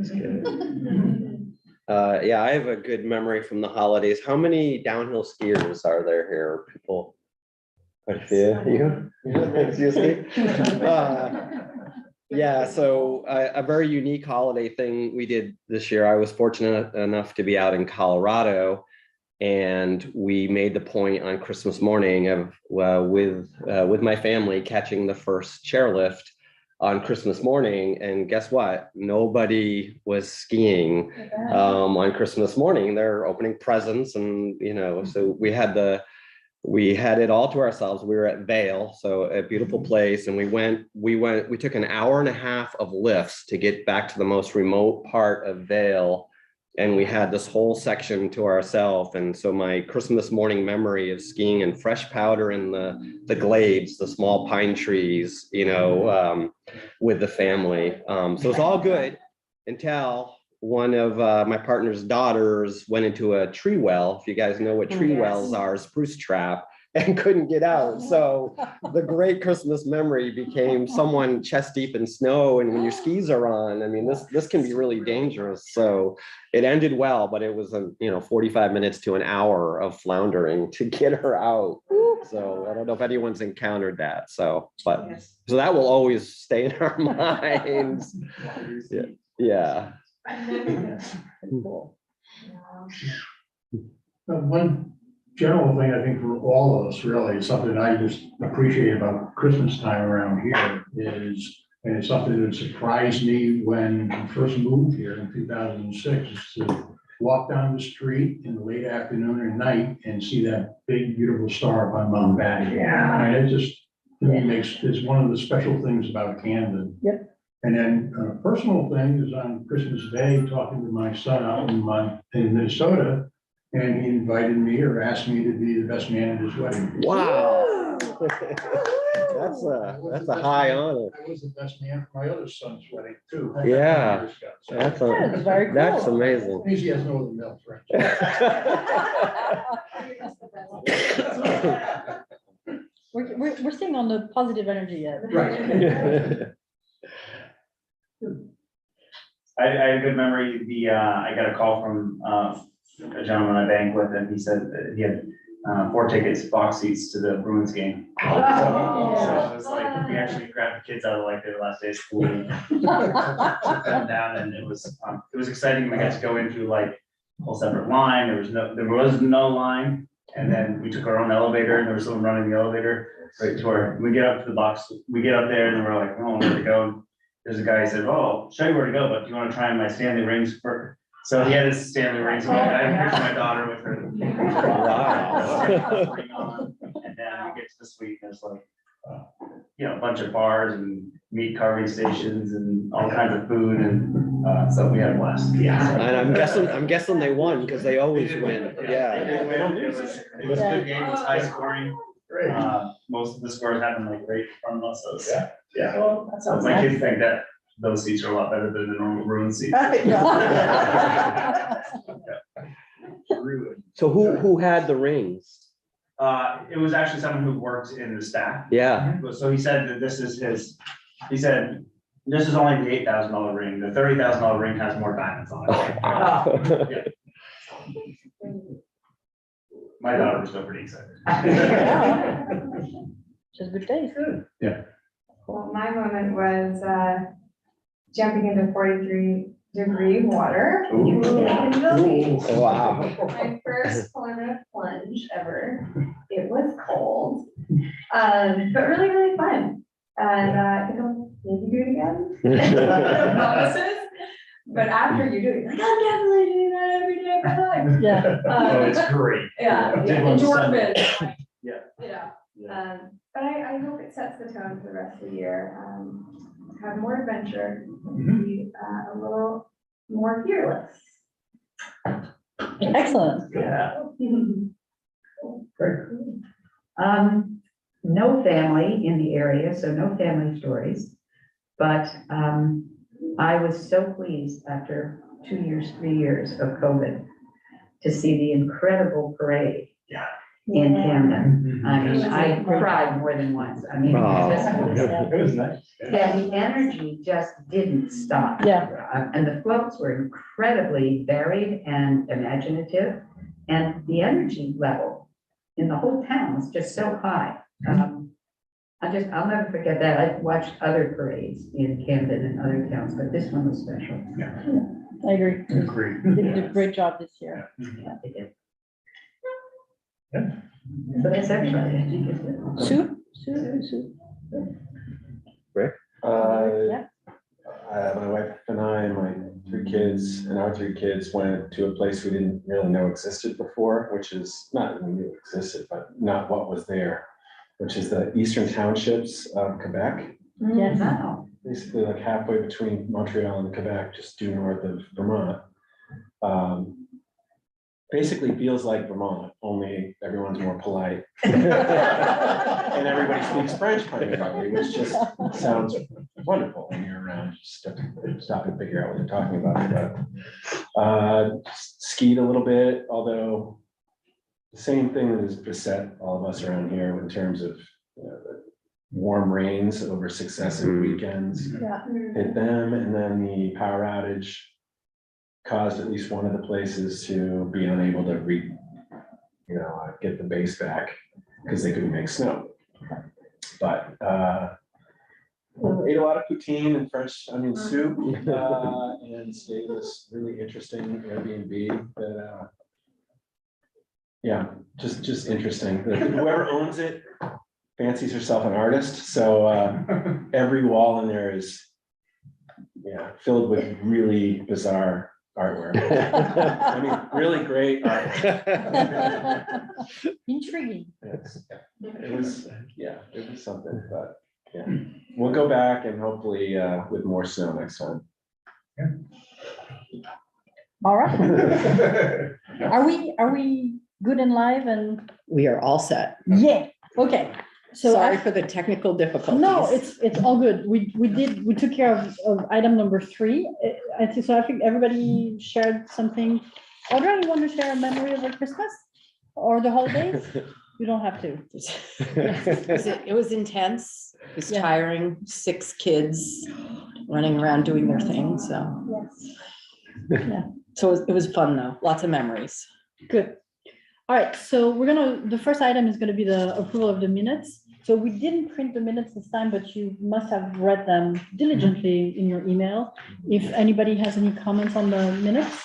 That's good. Yeah, I have a good memory from the holidays. How many downhill skiers are there here? People, quite a few. You ski? Yeah, so a very unique holiday thing we did this year. I was fortunate enough to be out in Colorado, and we made the point on Christmas morning of with my family catching the first chairlift on Christmas morning. And guess what? Nobody was skiing on Christmas morning. They're opening presents, and so we had it all to ourselves. We were at Vail, so a beautiful place, and we took an hour and a half of lifts to get back to the most remote part of Vail, and we had this whole section to ourselves. And so my Christmas morning memory of skiing in fresh powder in the glades, the small pine trees, with the family. So it's all good until one of my partner's daughters went into a tree well. If you guys know what tree wells are, spruce trap, and couldn't get out. So the great Christmas memory became someone chest deep in snow. And when your skis are on, I mean, this can be really dangerous. So it ended well, but it was 45 minutes to an hour of floundering to get her out. So I don't know if anyone's encountered that. So that will always stay in our minds. Yeah. Cool. One general thing I think for all of us really is something I just appreciate about Christmas time around here is, and it's something that surprised me when I first moved here in 2006, is to walk down the street in the late afternoon or night and see that big beautiful star up on Mount Patty. Yeah. And it just, to me, it's one of the special things about Camden. Yep. And then a personal thing is on Christmas Day, talking to my son out in Minnesota, and he invited me or asked me to be the best man at his wedding. Wow. That's a high honor. I was the best man for my other son's wedding too. Yeah. So That's very cool. That's amazing. he has no other male friends. We're staying on the positive energy yet. Right. I had a good memory. I got a call from a gentleman I banked with, and he said that he had 4 tickets, box seats to the Bruins game. So it was like we actually grabbed the kids out of their last day of school, and took them down, and it was exciting. We got to go into a whole separate line. There was no line, and then we took our own elevator, and there was someone running the elevator right to our. We get up to the box. We get up there, and then we're like, oh, where to go? There's a guy who said, "Oh, I'll show you where to go, but do you want to try my Stanley rings for?" So he had his Stanley rings. I had my daughter with her. Wow. And then we get to the suite, and there's a bunch of bars and meat carving stations and all kinds of food, and so we had a blast. Yeah. And I'm guessing they won because they always win. Yeah. It was a good game. It was high scoring. Great. Most of the scores happened right in front of us. So yeah. Well, that sounds My nice. kids think that those seats are a lot better than the normal Bruin seats. So who had the rings? It was actually someone who worked in the staff. Yeah. So he said that this is he said, this is only the $8,000 ring. The $30,000 ring has more diamonds on it. My daughter was still pretty excited. Just good days. Yeah. Well, my moment was jumping into 43-degree water. Ooh. In the beach. Wow. My first plunge ever. It was cold, but really, really fun. And I think I'll maybe do it again. Promises. But after you do it, you're like, I'm definitely doing that every day of my life. Yeah. Oh, it's great. Yeah, endorphins. Yeah. But I hope it sets the tone for the rest of the year. Have more adventure, be a little more fearless. Excellent. Yeah. Great. No family in the area, so no family stories. But I was so pleased after 2 years, 3 years of COVID to see the incredible parade. Yeah. in Yeah. Camden. I mean, It was a I great cried more than once. I mean, Oh. It was nice. yeah, the energy just didn't stop. Yeah. And the floats were incredibly varied and imaginative, and the energy level in the whole town was just so high. I'll never forget that. I've watched other parades in Camden and other towns, but this one was special. I agree. Agreed. They did a great job this year. Yeah, they did. Yeah. So that's everybody, I think, isn't it? Sue? Yeah. My wife and I, and my 3 kids, and our 3 kids went to a place we didn't really know existed before, which is not that we knew existed, but not what was there, which is the Eastern Townships of Quebec, Yes. Wow. basically like halfway between Montreal and Quebec, just due north of Vermont. Basically feels like Vermont, only everyone's more polite. And everybody speaks French primarily, which just sounds wonderful when you're around. You just have to stop and figure out what they're talking about. But skied a little bit, although the same thing that has beset all of us around here in terms of the warm rains over successive weekends Yeah. hit them, and then the power outage caused at least one of the places to be unable to get the base back because they couldn't make snow. But ate a lot of poutine and French onion soup, and stayed in this really interesting Airbnb that, just interesting. Whoever owns it fancies herself an artist, so every wall in there is filled with really bizarre artwork. I mean, really great artwork. Intriguing. It was something, but we'll go back and hopefully with more snow next time. All right. Are we good and live and, We are all set. yeah, okay. So Sorry for the technical difficulties. no, it's all good. We took care of item number 3. I think everybody shared something. Audrey, you want to share a memory of a Christmas or the holidays? You don't have to. It was intense. It was Yeah. tiring. 6 kids running around doing their thing. So, Yes. so it was fun though. Lots of memories. Good. All right, so the first item is gonna be the approval of the minutes. So we didn't print the minutes this time, but you must have read them diligently in your email. If anybody has any comments on the minutes,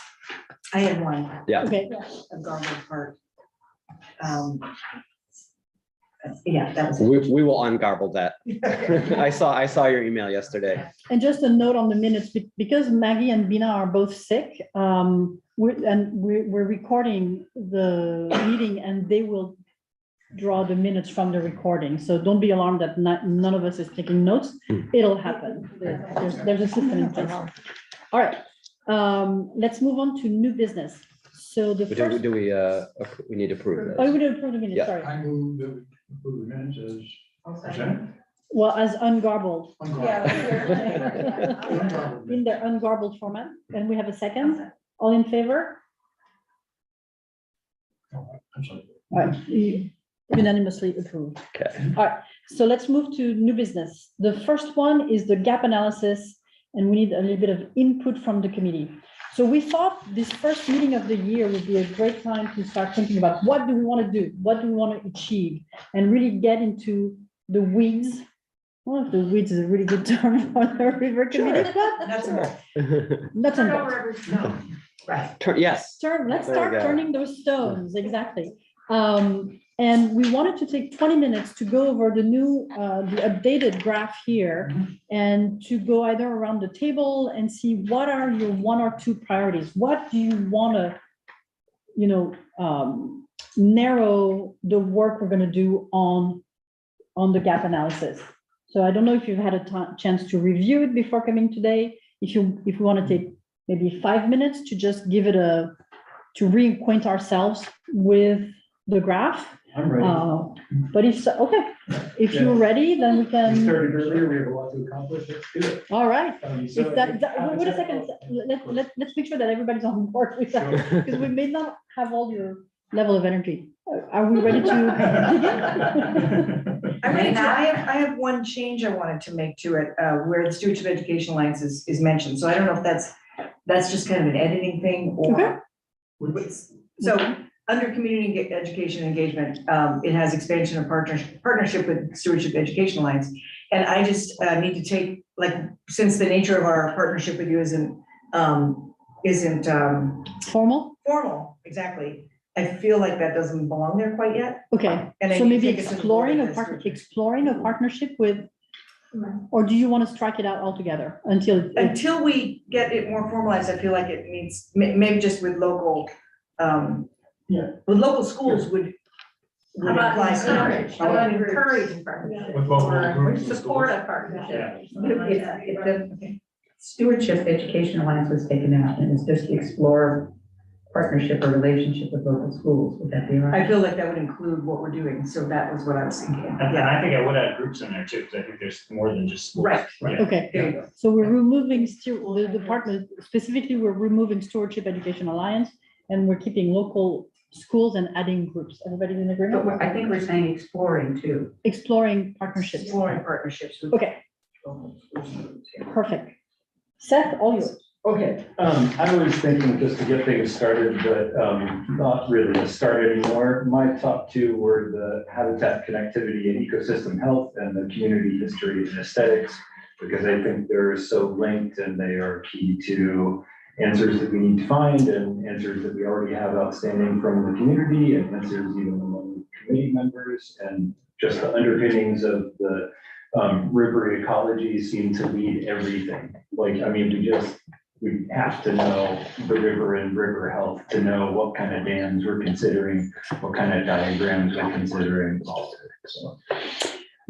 I had one, Yeah. okay, a garbled part. Yeah, that was. We will ungarble that. I saw your email yesterday. and just a note on the minutes, because Maggie and Bina are both sick, we're recording the meeting and they will draw the minutes from the recording. So don't be alarmed that none of us is taking notes. It'll happen. There's a system in place. All right, let's move on to new business. So the first, We need to approve oh, this. we didn't approve the minutes, Yeah. sorry. I move that we approve the minutes as presented. Well, as ungarbled, Ungarbled. in their ungarbled format, and we have a second. All in favor? I'm sorry. All right, unanimously approved. Okay. All right, so let's move to new business. The first one is the gap analysis, and we need a little bit of input from the committee. So we thought this first meeting of the year would be a great time to start thinking about what do we want to do? What do we want to achieve? And really get into the weeds. Well, the weeds is a really good term for the river committee, but That's nuts and bolts. Right. Yes. Let's There we start go. turning those stones, exactly. And we wanted to take 20 minutes to go over the new, the updated graph here and to go either around the table and see what are your 1 or 2 priorities? What do you want to, narrow the work we're going to do on the gap analysis? So I don't know if you've had a chance to review it before coming today. If we want to take maybe 5 minutes to just give it to reacquaint ourselves with the graph. I'm ready. But if you're ready, then we We can, started earlier, we have a lot to accomplish, let's do it. all right. So If wait a second, let's make sure that everybody's on board with that, because we may not have all your level of energy. Are we ready to dig in? I have one change I wanted to make to it, where the Stewardship Education Alliance is mentioned, so I don't know if that's just kind of an editing thing Okay. or. So, under community education engagement, it has expansion of partnership with Stewardship Education Alliance. And I just need to take, like, since the nature of our partnership with you isn't Formal? formal, exactly. I feel like that doesn't belong there quite yet. Okay, And I so need to maybe take it to the board exploring a partnership with, or do you want to strike it out altogether until? Until we get it more formalized, I feel like it needs, maybe just with local, with local schools would How about apply. encourage? How about encourage partnership? With local Or groups and support schools. a partnership? If the Stewardship Education Alliance was taken out and it's just explore partnership or relationship with local schools, would that be I right? feel like that would include what we're doing, so that was what I was thinking. And I think I would add groups in there too, because I think there's more than just schools. Right. Yeah. Okay, There you go. so we're removing the department, specifically, we're removing Stewardship Education Alliance, and we're keeping local schools and adding groups. Everybody in But agreement? I think we're saying exploring too. Exploring partnerships. Exploring partnerships with. Okay, perfect. Seth, all yours. Okay, I was thinking just to get things started, but not really to start anymore. My top two were the habitat connectivity and ecosystem health and the community history and aesthetics, because I think they're so linked and they are key to answers that we need to find and answers that we already have outstanding from the community and answers even among committee members, and just the underpinnings of the river ecology seem to lead everything. Like, I mean, we have to know the river and river health to know what kind of dams we're considering, what kind of diagrams we're considering. All of it. So,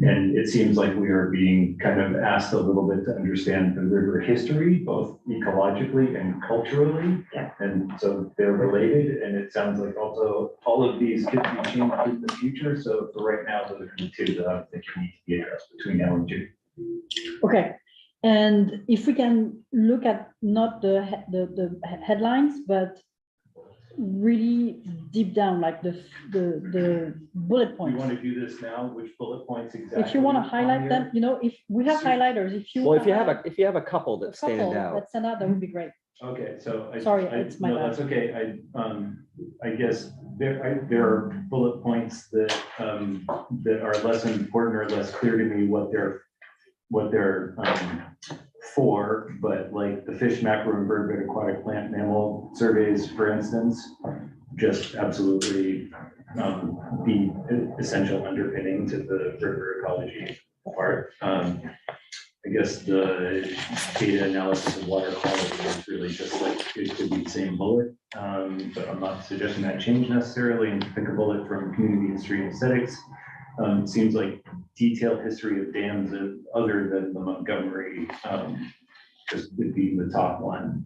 and it seems like we are being kind of asked a little bit to understand the river history, both ecologically and culturally. Yeah. And so they're related, and it sounds like also all of these could be changed in the future. So for right now, those are the two that I think need to be addressed between now and June. Okay, and if we can look at not the headlines, but really deep down, like the bullet You points. want to do this now? Which bullet points exactly? If you want to on highlight here? them, you know, if we have highlighters, if you. Well, if you have a couple that stand couple out. that stand out, that would be great. Okay, so. Sorry, it's my No, bad. that's okay. I guess there are bullet points that are less important or less clear to me what they're for, but like the fish, macro, invertebrate, aquatic, plant, mammal surveys, for instance, just absolutely the essential underpinning to the river ecology part. I guess the data analysis of water quality is really just like, it could be the same bullet, but I'm not suggesting that change necessarily, and pick a bullet from community history and aesthetics. It seems like detailed history of dams other than the Montgomery, just would be the top one.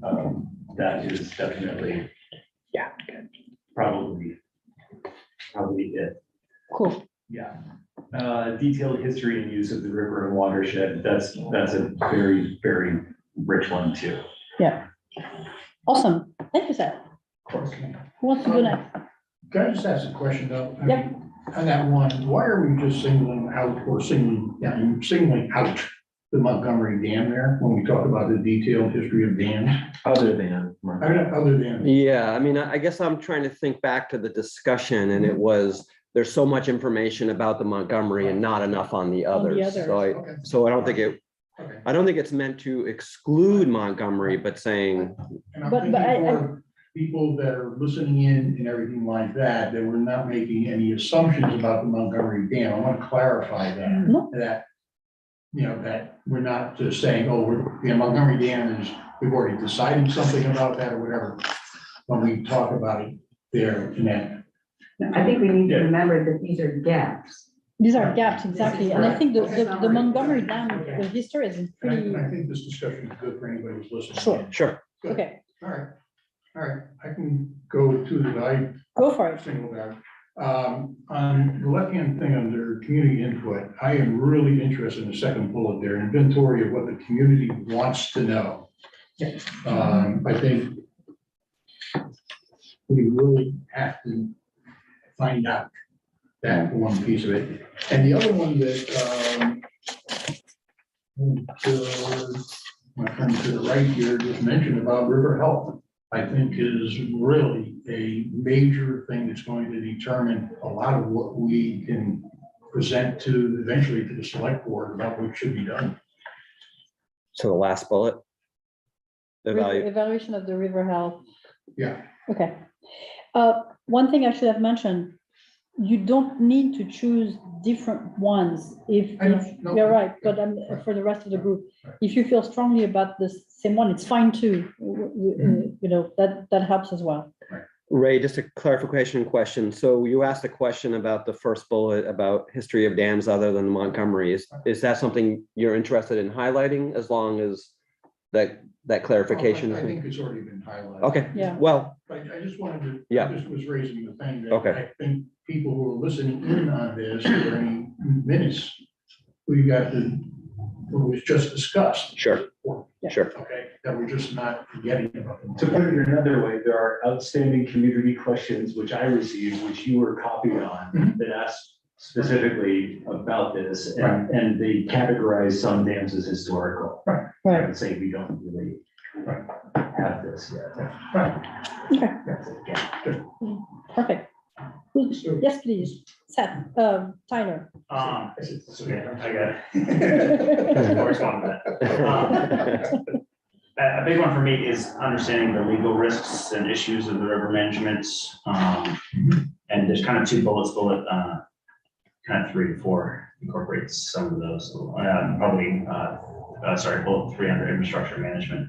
That is definitely, yeah, probably it. Cool. Yeah. Detailed history and use of the river and watershed. That's a very, very rich one too. Yeah. Awesome. Thank you, Seth. Of course. Who wants to go next? Can I just ask a question though? I Yep. mean, on that one, why are we just singling out singling out the Montgomery Dam there when we talk about the detailed history of dams? Other than. I mean, other than, Yeah, I mean, I guess I'm trying to think back to the discussion, and it was, there's so much information about the Montgomery and not enough on the On the others. others. okay, So I don't think okay. I don't think it's meant to exclude Montgomery, but saying, And I'm But thinking I- for people that are listening in and everything like that, that we're not making any assumptions about the Montgomery Dam. I want to clarify that, No. that we're not just saying, oh, Montgomery Dam is, we've already decided something about that or whatever. When we talk about it there in that. I think we need to remember that these are gaps. These are gaps, exactly. And I think the Montgomery Dam, the history is And pretty, I think this discussion is good for anybody who's listening. Sure. sure. Good. okay, All right, I can go with two that I go for it. singled out. On the left-hand thing under community input, I am really interested in the second bullet there, inventory of what the community wants to know. I think we really have to find out that one piece of it. And the other one that, my friend to the right here just mentioned about river health, I think is really a major thing that's going to determine a lot of what we can present to, eventually to the select board about what should be done. So the last bullet. Evaluate. Evaluation of the river health. Yeah. Okay. One thing I should have mentioned, you don't need to choose different ones if, I know, no. you're right, but for the rest of the group, if you feel strongly about the same one, it's fine too. You know, that helps as well. Ray, just a clarification question. So you asked a question about the first bullet about history of dams other than Montgomery. Is that something you're interested in highlighting as long as that clarification? I think it's already been highlighted. Okay, Yeah. well, But I just wanted to, Yeah. I just was raising the thing that Okay. I think people who are listening in on this, or any minutes, we got to, what was just discussed. sure, Yeah. sure. Okay, that we're just not forgetting about them. To put it another way, there are outstanding community questions which I received, which you were copied on, that asked specifically about this, and they categorize some dams as historical. I Right. would say we don't really have this yet. Okay. That's it, yeah. Perfect. Yes, please. Seth, Tyler. It's okay, I got it. Always wanted that. A big one for me is understanding the legal risks and issues of the river management. And there's kind of two bullets, kind of 3 to 4 incorporates some of those. Bullet 3 under infrastructure management.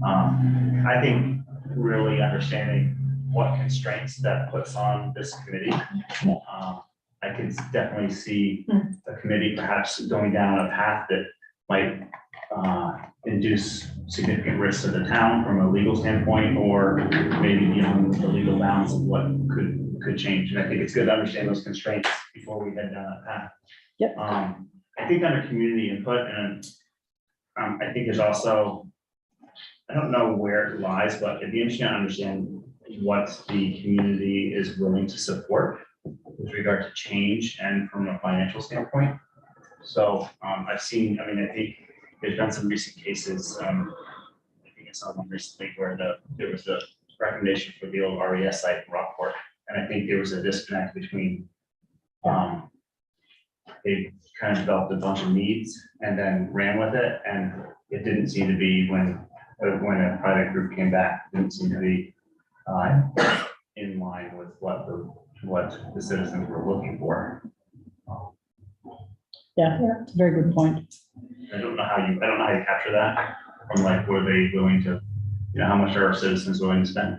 I think really understanding what constraints that puts on this committee. I could definitely see the committee perhaps going down a path that might induce significant risks to the town from a legal standpoint, or maybe beyond the legal bounds of what could change. And I think it's good to understand those constraints before we head down that path. Yep. I think under community input, and I think there's also, I don't know where it lies, but it'd be interesting to understand what the community is willing to support with regard to change and from a financial standpoint. So I think there's been some recent cases, I think I saw one recently where there was the recommendation for the old RES site in Rockport. And I think there was a disconnect between, they kind of developed a bunch of needs and then ran with it. And it didn't seem to be when a private group came back, it didn't seem to be in line with what the citizens were looking for. Yeah, it's a very good point. I don't know how you capture that from like, were they willing to, how much are our citizens willing to spend?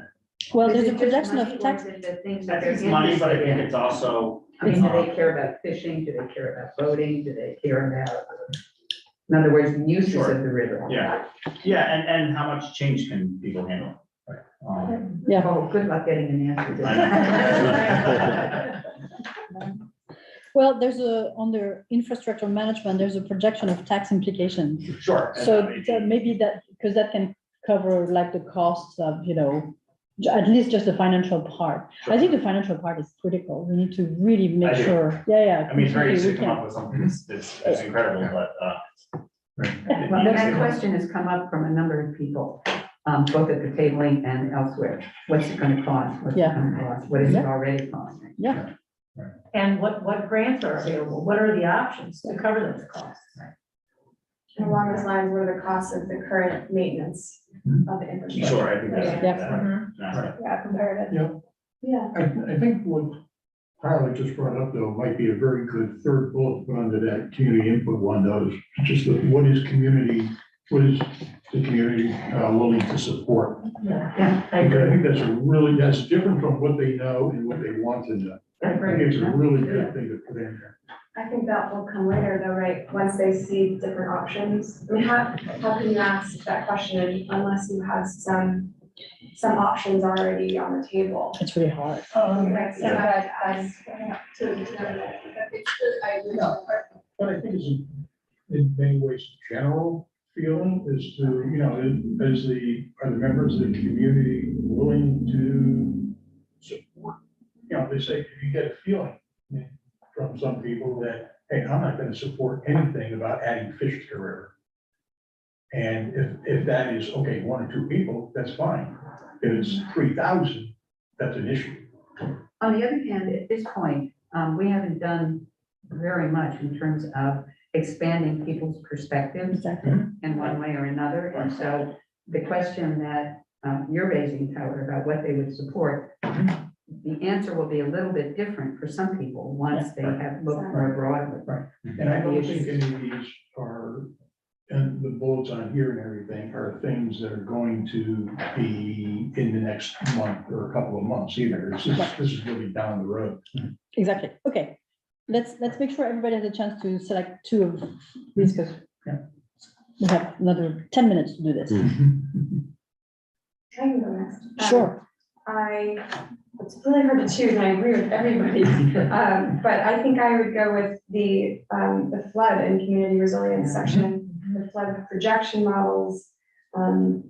Well, Is there's it a just projection money, of or tax. is it the things I that think they're it's money, but I interested think in? it's also. I mean, do they care about fishing? Do they care about boating? Do they care about, in other words, the uses Sure. of the river? Yeah, and how much change can people handle? Yeah. Oh, good luck getting an answer to that. Well, under infrastructure management, there's a projection of tax implications. Sure. and So that may be- maybe that, because that can cover like the costs of, at least just the financial part. I think the financial part is critical. We need to really make I do. sure. Yeah. I mean, it's very easy we to come can- up with something that's incredible, but. Well, that question has come up from a number of people, both at the tabling and elsewhere. What's it gonna cost? What's it Yeah. gonna cost? What is it already costing? Yeah, And what grants are available? What are the options to cover those costs? And along those lines, what are the costs of the current maintenance of the infrastructure? Sure, I think that's. Yeah. Yeah, comparative. Yeah. Yeah. I think what Tyler just brought up, though, might be a very good third bullet to put under that community input one, though, is just what is the community willing to support? Yeah, I I agree. think that's different from what they know and what they want to know. I I think agree. it's a really good thing to put in there. I think that will come later though, right? Once they see different options. I mean, how can you ask that question unless you have some options already on the table? it's really hard. That's- that's- But I think it's in many ways general feeling is to, are the members of the community willing to support, I say, if you get a feeling from some people that, hey, I'm not gonna support anything about adding fish to the river. And if that is, okay, 1 or 2 people, that's fine. If it's 3,000, that's an issue. On the other hand, at this point, we haven't done very much in terms of expanding people's perspectives Exactly. in one way or another. And so the question that you're raising, Tyler, about what they would support, the answer will be a little bit different for some people once they have looked more broadly. And I don't think any of these are, and the bullets on here and everything are things that are going to be in the next month or a couple of months either. This is really down the road. Exactly. Okay. Let's make sure everybody has a chance to select 2 of these because we have another 10 minutes to do this. I can go next. Sure. It's really hard to choose and I agree with everybody. But I think I would go with the flood and community resilience section, the flood projection models, and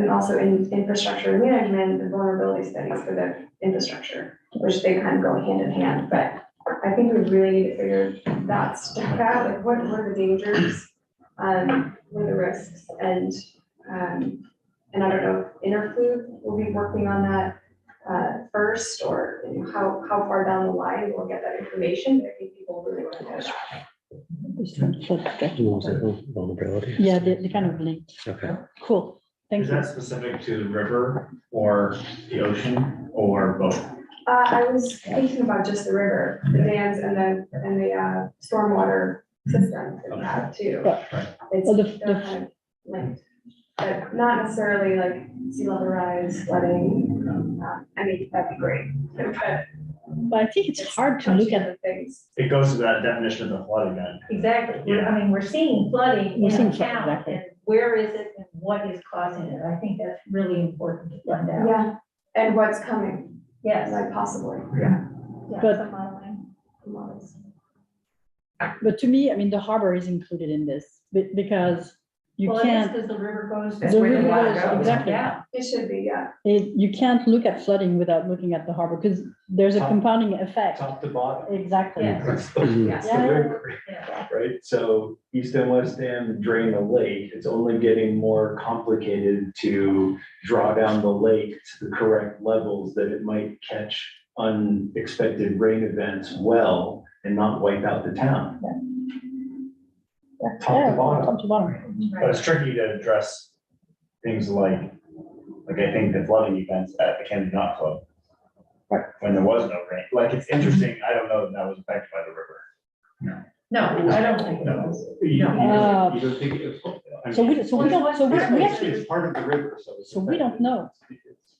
also in infrastructure management, the vulnerability studies for the infrastructure, which they kind of go hand in hand. But I think we really need to figure that stuff out, like what are the dangers, what are the risks, and I don't know if Interfluve will be working on that first, or how far down the line we'll get that information. But I think people really want to know. Vulnerability. Yeah, they kind of linked. Okay. Cool. Thank Is you. that specific to the river or the ocean or both? I was thinking about just the river, the dams, and the stormwater system that we have too. It's Well, they're kind of linked, but not necessarily like sea level rise, flooding. I mean, that'd be great. But I think it's hard to look at. the things. It goes to that definition of the flood event. Exactly. I mean, we're seeing flooding We're in seeing the flood, town, exactly. and where is it and what is causing it? I think that's really important to find out. Yeah, and what's coming, Yes. like possibly, yeah. But- Some modeling, models. But to me, I mean, the harbor is included in this because you Well, it is can't, because the river goes. That's the where the river water goes, goes. exactly. Yeah. It should be, yeah. You can't look at flooding without looking at the harbor because there's a Top- compounding effect. Top to bottom. Exactly. Yeah. That's the Yeah. Yeah. river, Yeah. right? So east and west dam drain the lake. It's only getting more complicated to draw down the lake to the correct levels that it might catch unexpected rain events well and not wipe out the town. Top to Yeah, bottom. Top to bottom. But it's tricky to address things like I think the flooding events at the Kennedy Knot Club. Right. When there was no rain, like, it's interesting, I don't know if that was affected by the river. No, I don't think it was. You Uh, don't think it was? So we don't, we It's actually, it's part of the river, so. it's so we don't affected. know.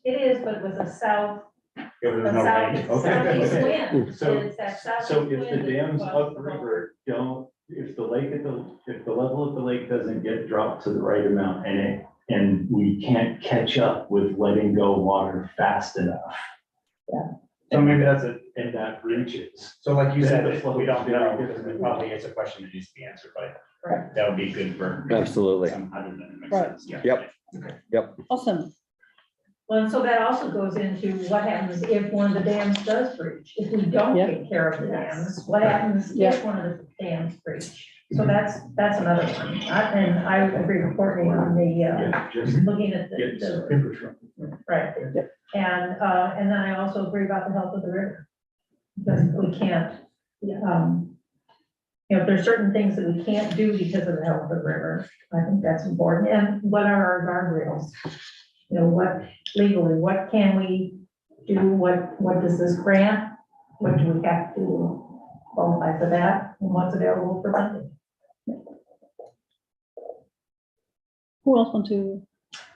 It is, but it was a south, If there was a no south, rain. southeast Okay. wind. So- It's that southeast So if the wind that dams caused up the- river don't, if the level of the lake doesn't get dropped to the right amount and we can't catch up with letting go water fast enough. So maybe that's it. And that reaches. So like you said, Then the flow we don't is very know, because different. it probably is a question that needs to be answered, but Right. that would be good for. Absolutely. Some other than it makes Right. sense. Yeah. Yep. Awesome. Well, and so that also goes into what happens if one of the dams does breach, if we don't Yeah. take care of the dams, what happens Yeah. if one of the dams breach? So that's another one. And I agree with Courtney on the, Yeah, just looking at get the, some infrastructure. right. Yep. And then I also agree about the health of the river. Because we can't, if there's certain things that we can't do because of the health of the river, I think that's important. And what are our guardrails? What legally, what can we do? What does this grant? What do we have to qualify for that? And what's available for funding? Who else want to?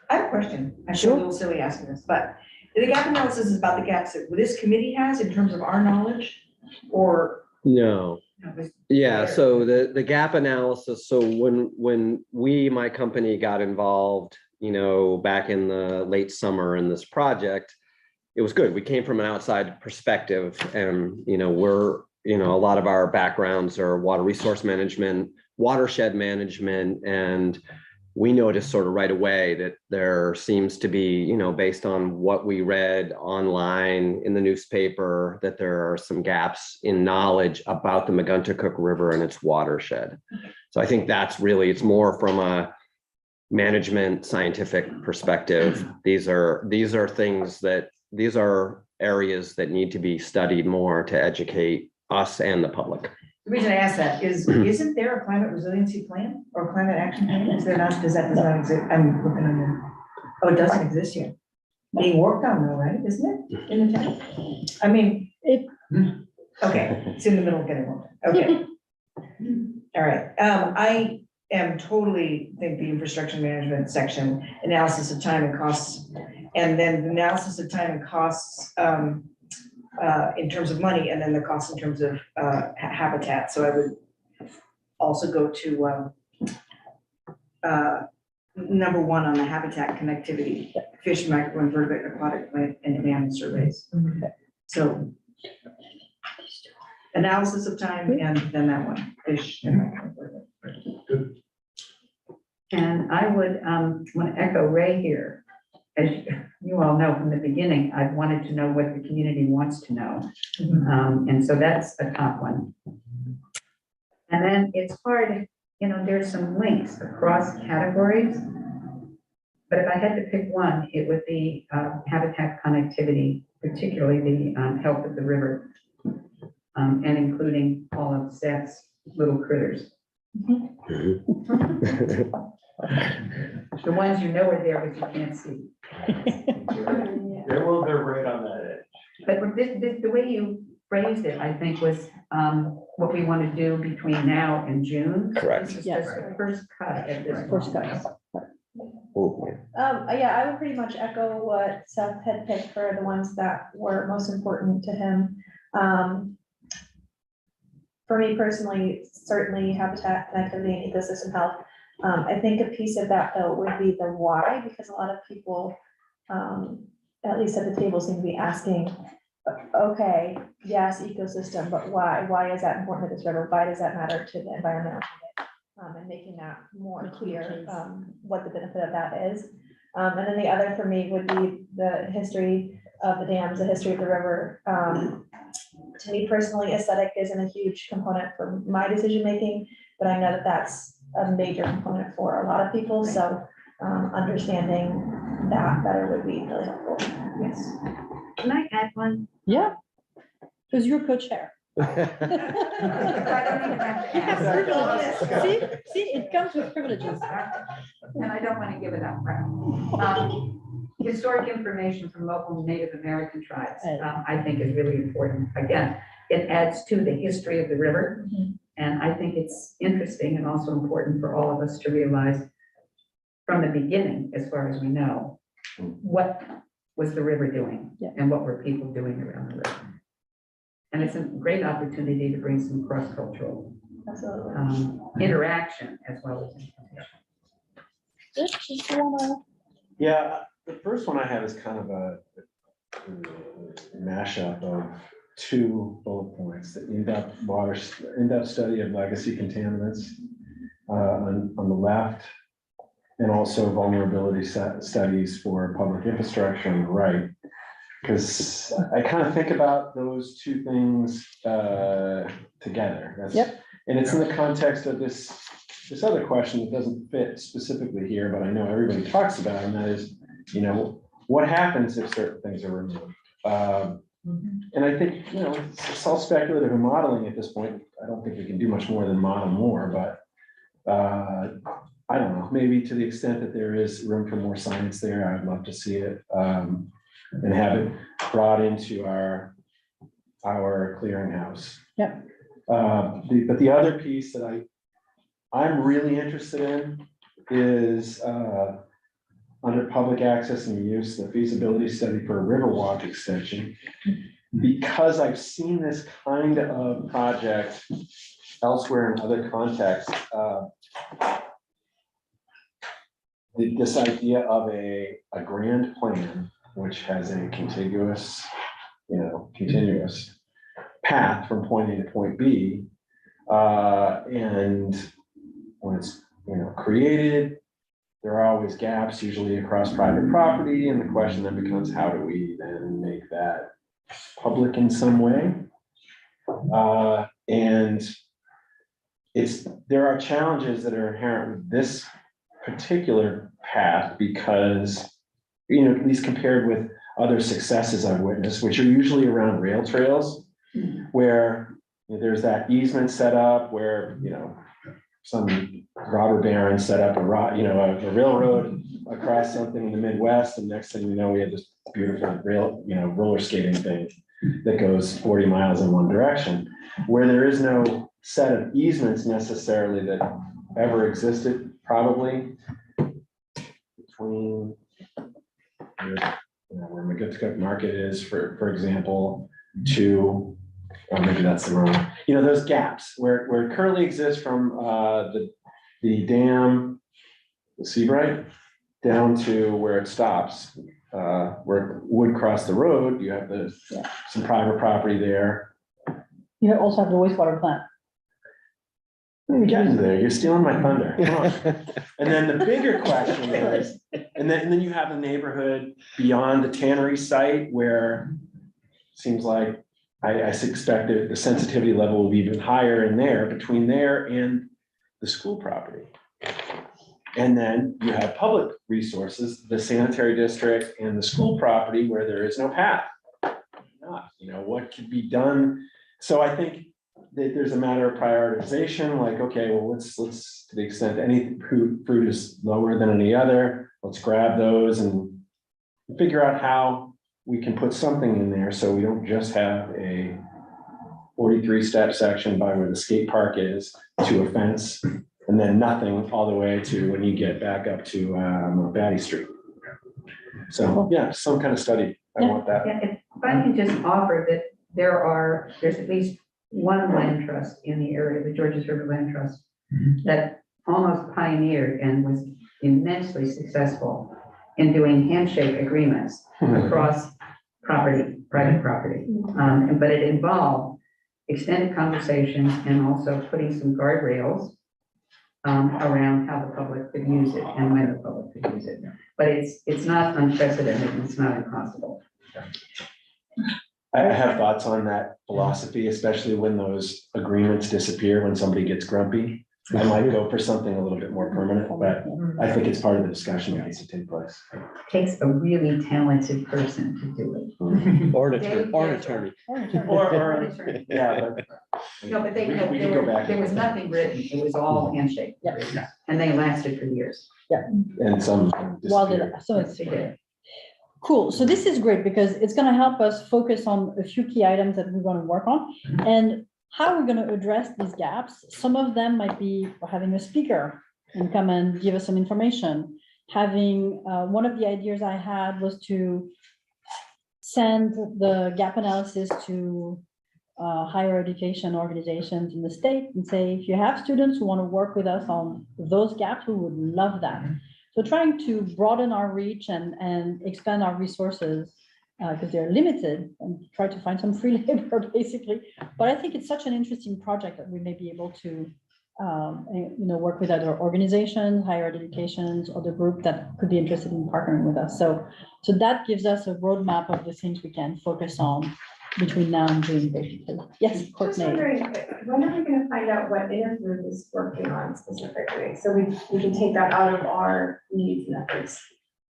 I have a question. I feel a little silly asking this, but the gap analysis is about the gaps that this committee has in terms of our knowledge, or? No. No, it's- Yeah, so the gap analysis, so when my company got involved, back in the late summer in this project, it was good. We came from an outside perspective and, we're, a lot of our backgrounds are water resource management, watershed management, and we noticed sort of right away that there seems to be, you know, based on what we read online in the newspaper, that there are some gaps in knowledge about the Megunticook River and its watershed. So I think that's really, it's more from a management scientific perspective. These are things that, these are areas that need to be studied more to educate us and the public. The reason I ask that is, isn't there a climate resiliency plan or climate action plan? Is there not, does not exist? I'm looking on there. Oh, it doesn't exist yet. Being worked on though, right? Isn't it? In the town? I mean, okay, it's in the middle of getting worked on. Okay. All right. I am totally think the infrastructure management section, analysis of time and costs, and then the analysis of time and costs, in terms of money, and then the cost in terms of habitat. So I would also go to number one on the habitat connectivity, fish, microinvertebrate, aquatic plant, and animal surveys. So analysis of time, and then that one, fish and microinvertebrate. And I would want to echo Ray here. As you all know from the beginning, I've wanted to know what the community wants to know. And so that's a top one. And then it's hard, you know, there's some links across categories. But if I had to pick one, it would be habitat connectivity, particularly the health of the river, and including all of Seth's little critters. The ones you know are there, but you can't see. They're right on that edge. But the way you phrased it, I think, was what we want to do between now and June. Correct. This is just the first cut at this First point. cut. Yeah, I would pretty much echo what Seth had picked for the ones that were most important to him. For me personally, certainly habitat connectivity and ecosystem health. I think a piece of that though would be the why, because a lot of people, at least at the table, seem to be asking, okay, yes, ecosystem, but why? Why is that important to this river? Why does that matter to the environmental? And making that more clear, what the benefit of that is. And then the other for me would be the history of the dams, the history of the river. To me personally, aesthetic isn't a huge component for my decision-making, but I know that that's a major component for a lot of people. So understanding that better would be really helpful. Yes. Can I add one? Yeah, because you're co-chair. I don't even have to ask. See, it comes with privileges. And I don't want to give it up. Historic information from local Native American tribes, I think is really important. Again, it adds to the history of the river. And I think it's interesting and also important for all of us to realize from the beginning, as far as we know, what was the river doing and what were people doing around the river. And it's a great opportunity to bring some cross-cultural interaction as well as information. Yeah, the first one I have is kind of a mashup of two bullet points: the in-depth study of legacy contaminants on the left, and also vulnerability studies for public infrastructure on the right. Because I kind of think about those two things together. And it's in the context of this other question that doesn't fit specifically here, but I know everybody talks about, and that is, you know, what happens if certain things are removed? And I think, you know, it's all speculative and modeling at this point. I don't think we can do much more than model more, but I don't know, maybe to the extent that there is room for more science there, I'd love to see it. And have it brought into our clearinghouse. But the other piece that I'm really interested in is under public access and use, the feasibility study for a Riverwalk extension, because I've seen this kind of project elsewhere in other contexts. This idea of a grand plan which has a continuous path from point A to point B. And when it's, created, there are always gaps, usually across private property, and the question then becomes, how do we then make that public in some way? And there are challenges that are inherent with this particular path because, at least compared with other successes I've witnessed, which are usually around rail trails, where there's that easement set up where, some robber baron set up a railroad across something in the Midwest, and next thing you know, we have this beautiful roller skating thing that goes 40 miles in one direction, where there is no set of easements necessarily that ever existed, probably between where Megunticook Market is, for example, to, or maybe that's the wrong, those gaps where it currently exists from the dam, the Seabright, down to where it stops, where it would cross the road. You have some private property there. You also have the wastewater plant. You're getting there. You're stealing my thunder. Come on. And then the bigger question is, and then you have a neighborhood beyond the tannery site where it seems like I suspect that the sensitivity level will be even higher in there, between there and the school property. And then you have public resources, the sanitary district and the school property where there is no path. What could be done? So I think that there's a matter of prioritization, like, okay, well, let's to the extent any fruit is lower than any other, let's grab those and figure out how we can put something in there so we don't just have a 43-step section by where the skate park is to a fence, and then nothing all the way to when you get back up to Batty Street. So yeah, some kind of study. I want that. Yeah, if I can just offer that there's at least one land trust in the area, the Georges River Land Trust, that almost pioneered and was immensely successful in doing handshake agreements across private property. But it involved extended conversations and also putting some guardrails around how the public could use it and when the public could use it. But it's not unprecedented and it's not impossible. I have thoughts on that philosophy, especially when those agreements disappear, when somebody gets grumpy. I might go for something a little bit more permanent, but I think it's part of the discussion that needs to take place. It takes a really talented person to do it. Or an attorney. Yeah, No, but we can go back. there was nothing written. It was all handshake. Yeah. And they lasted for years. And some It's cool. So this is great because it's going to help us focus on a few key items that we're going to work on and how we're going to address these gaps. Some of them might be having a speaker and come and give us some information. Having one of the ideas I had was to send the gap analysis to higher education organizations in the state and say, if you have students who want to work with us on those gaps, we would love that. So trying to broaden our reach and expand our resources because they're limited, and try to find some free labor basically. But I think it's such an interesting project that we may be able to work with other organizations, higher educations, or the group that could be interested in partnering with us. So that gives us a roadmap of the things we can focus on between now and June, basically. Yes, Just Courtney. wondering, when are we gonna find out what Intergroup is working on specifically? So we can take that out of our needs and efforts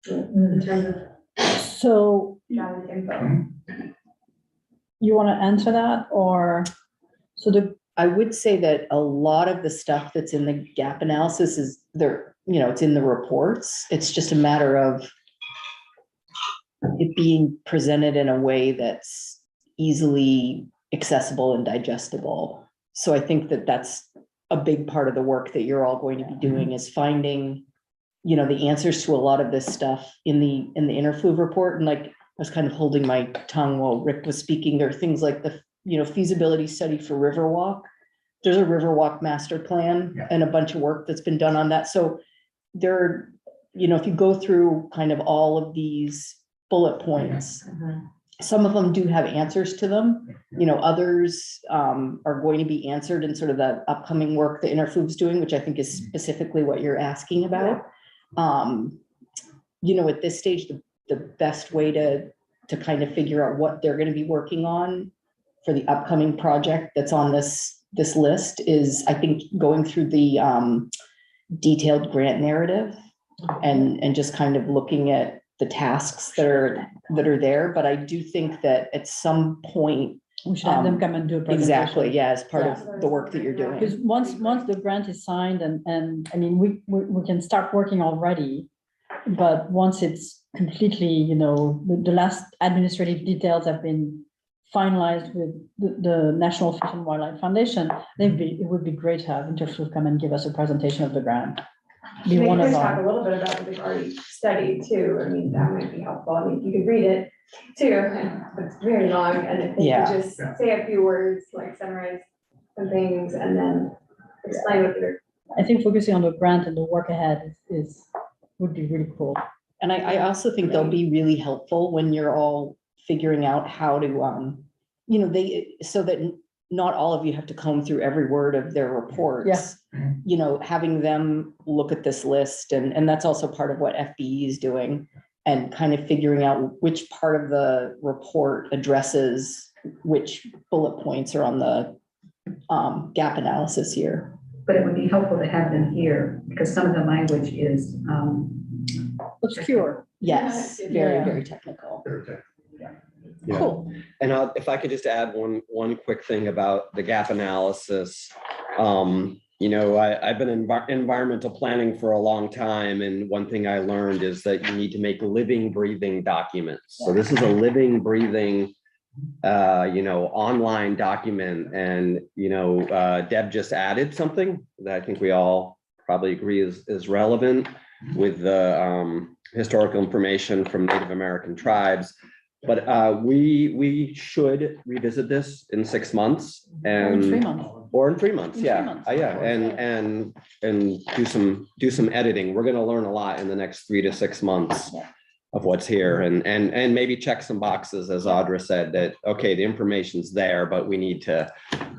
in terms of So gathering info. you want to answer that, or I would say that a lot of the stuff that's in the gap analysis is there, it's in the reports. It's just a matter of it being presented in a way that's easily accessible and digestible. So I think that that's a big part of the work that you're all going to be doing is finding, the answers to a lot of this stuff in the interfluve report. And like, I was kind of holding my tongue while Rick was speaking. There are things like the, feasibility study for Riverwalk. There's a Riverwalk master plan and a bunch of work that's been done on that. So there are, if you go through kind of all of these bullet points, some of them do have answers to them. Others are going to be answered in sort of the upcoming work that Interfluve's doing, which I think is specifically what you're asking about. At this stage, the best way to kind of figure out what they're gonna be working on for the upcoming project that's on this list is, I think, going through the detailed grant narrative and just kind of looking at the tasks that are there. But I do think that at some point, We should have them come and do a presentation. exactly, yeah, as part of the work that you're doing. Because once the grant is signed and I mean, we can start working already. But once it's completely, the last administrative details have been finalized with the National Fish and Wildlife Foundation, it would be great to have Interflow come and give us a presentation of the grant. Be Maybe one we of can talk a our, little bit about what we've already studied too. I mean, that might be helpful. I mean, you could read it too. It's very long, and if you Yeah. could just say a few words, like summarize some things and then explain what they're. I think focusing on the grant and the work ahead would be really cool. And I also think they'll be really helpful when you're all figuring out how to, so that not all of you have to comb through every word of their reports. Having them look at this list, and that's also part of what FBE is doing, and kind of figuring out which part of the report addresses which bullet points are on the gap analysis here. But it would be helpful to have them here, because some of the language is, Obscure. Yes, very, very technical. Yeah. Cool. And if I could just add one quick thing about the gap analysis. I've been in environmental planning for a long time, and one thing I learned is that you need to make living, breathing documents. So this is a living, breathing, online document. And, Deb just added something that I think we all probably agree is relevant with the historical information from Native American tribes. But we should revisit this in 6 months Or in 3 months. or in 3 months. In 3 Yeah. months. And do some editing. We're going to learn a lot in the next 3 to 6 months Yeah. of what's here, and maybe check some boxes, as Audra said, that, okay, the information's there, but we need to,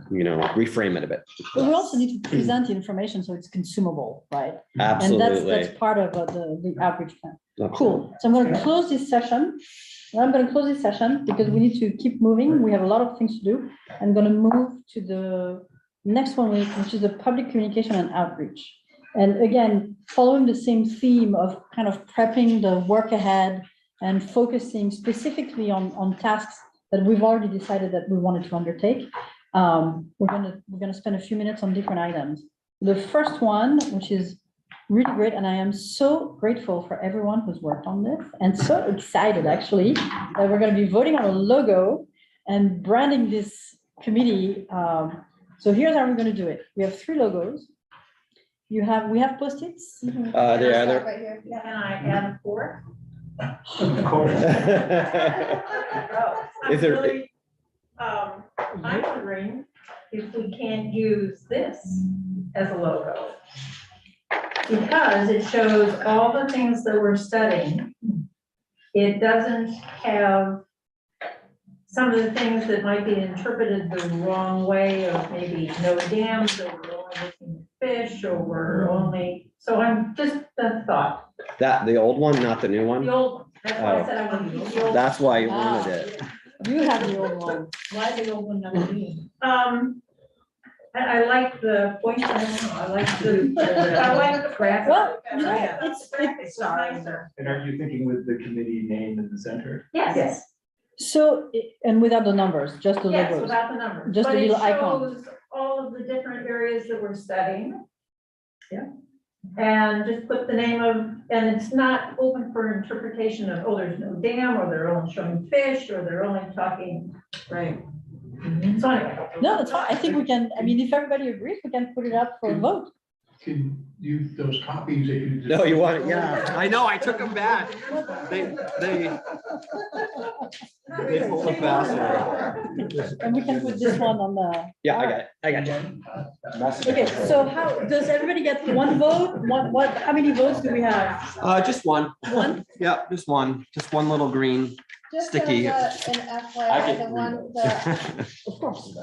reframe it a bit. But we also need to present the information so it's consumable, right? Absolutely. And that's part of the outreach plan. Cool. So I'm going to close this session. Because we need to keep moving. We have a lot of things to do. I'm going to move to the next one, which is the public communication and outreach. And again, following the same theme of kind of prepping the work ahead and focusing specifically on tasks that we've already decided that we wanted to undertake. We're gonna spend a few minutes on different items. The first one, which is really great, and I am so grateful for everyone who's worked on this, and so excited actually that we're going to be voting on a logo and branding this committee. So here's how we're going to do it. We have 3 logos. We have Post-its. They are there. Right here. Yeah. Can I add a fourth? Of course. Is there- Really, I'm wondering if we can't use this as a logo. Because it shows all the things that we're studying. It doesn't have some of the things that might be interpreted the wrong way, of maybe no dams, or we're only looking at fish, or we're only, so I'm just a thought. The old one, not the new one? The old, that's why I said I want to keep the old. That's why you wanted it. You have the old one. Why the old one not me? I like the point, I don't know, I like the graphic. Well, It's nicer. And are you thinking with the committee name in the center? Yes, So, and without the numbers, just the yes, logos. without the numbers. Just a But it little icon. shows all of the different areas that we're studying. Yeah. And just put the name of, and it's not open for interpretation of, oh, there's no dam, or they're only showing fish, or they're only talking. Right. So anyway. No, that's fine. I think we can, I mean, if everybody agrees, we can put it up for a vote. Can you, those copies that you. No, you want it? Yeah, I know, I took them back. They pulled a faster. And we can put this one on the. Yeah, I got you. Okay, so how, does everybody get one vote? How many votes do we have? Just one. One? Yeah, just one little green Just Sticky. as an I FYI, get the three one, votes. the, Of course.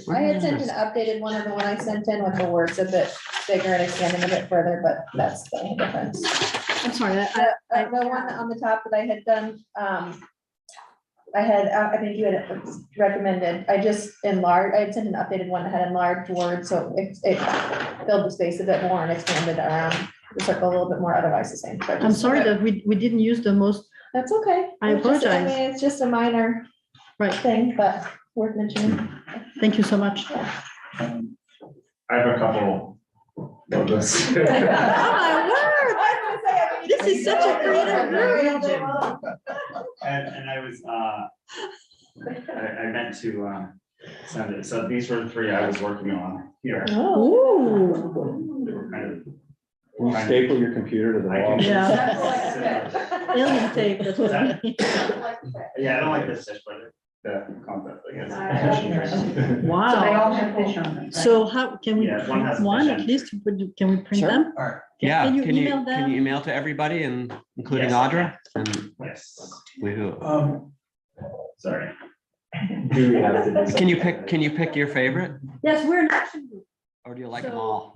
I had sent an updated one, and the one I sent in with the words a bit bigger and expanding a bit further, but that's the only difference. I'm sorry, The one on the top that I had done, I had, I think you had recommended, I just enlarged, I had sent an updated one that had enlarged words, so it filled the space a bit more and expanded around the circle a little bit more, otherwise the same. but I'm just- sorry that we didn't use the most, That's okay. I It's just- apologize. I mean, it's just a minor right, thing, but worth mentioning. thank you so much. I have a couple of this. Oh, my word, this is such a creative group. And I was, I meant to, send it, so these were the three I was working on here. Ooh, They were kind of. Can you staple your computer to the I wall? can- Yeah. Alien tape, that's what I mean. Yeah, I don't like this fish, but the concept, I guess. So they Wow. all have fish on them. right? So how, can we Yeah, one has print one fish at in least, can we print Sure. them? Yeah, Can you can you, email can you them? email to everybody and including Yes, I Audra? And Yes, we who? sorry. Do we have to do Can you pick your favorite Yes, we're an action group. or do you like them So- all?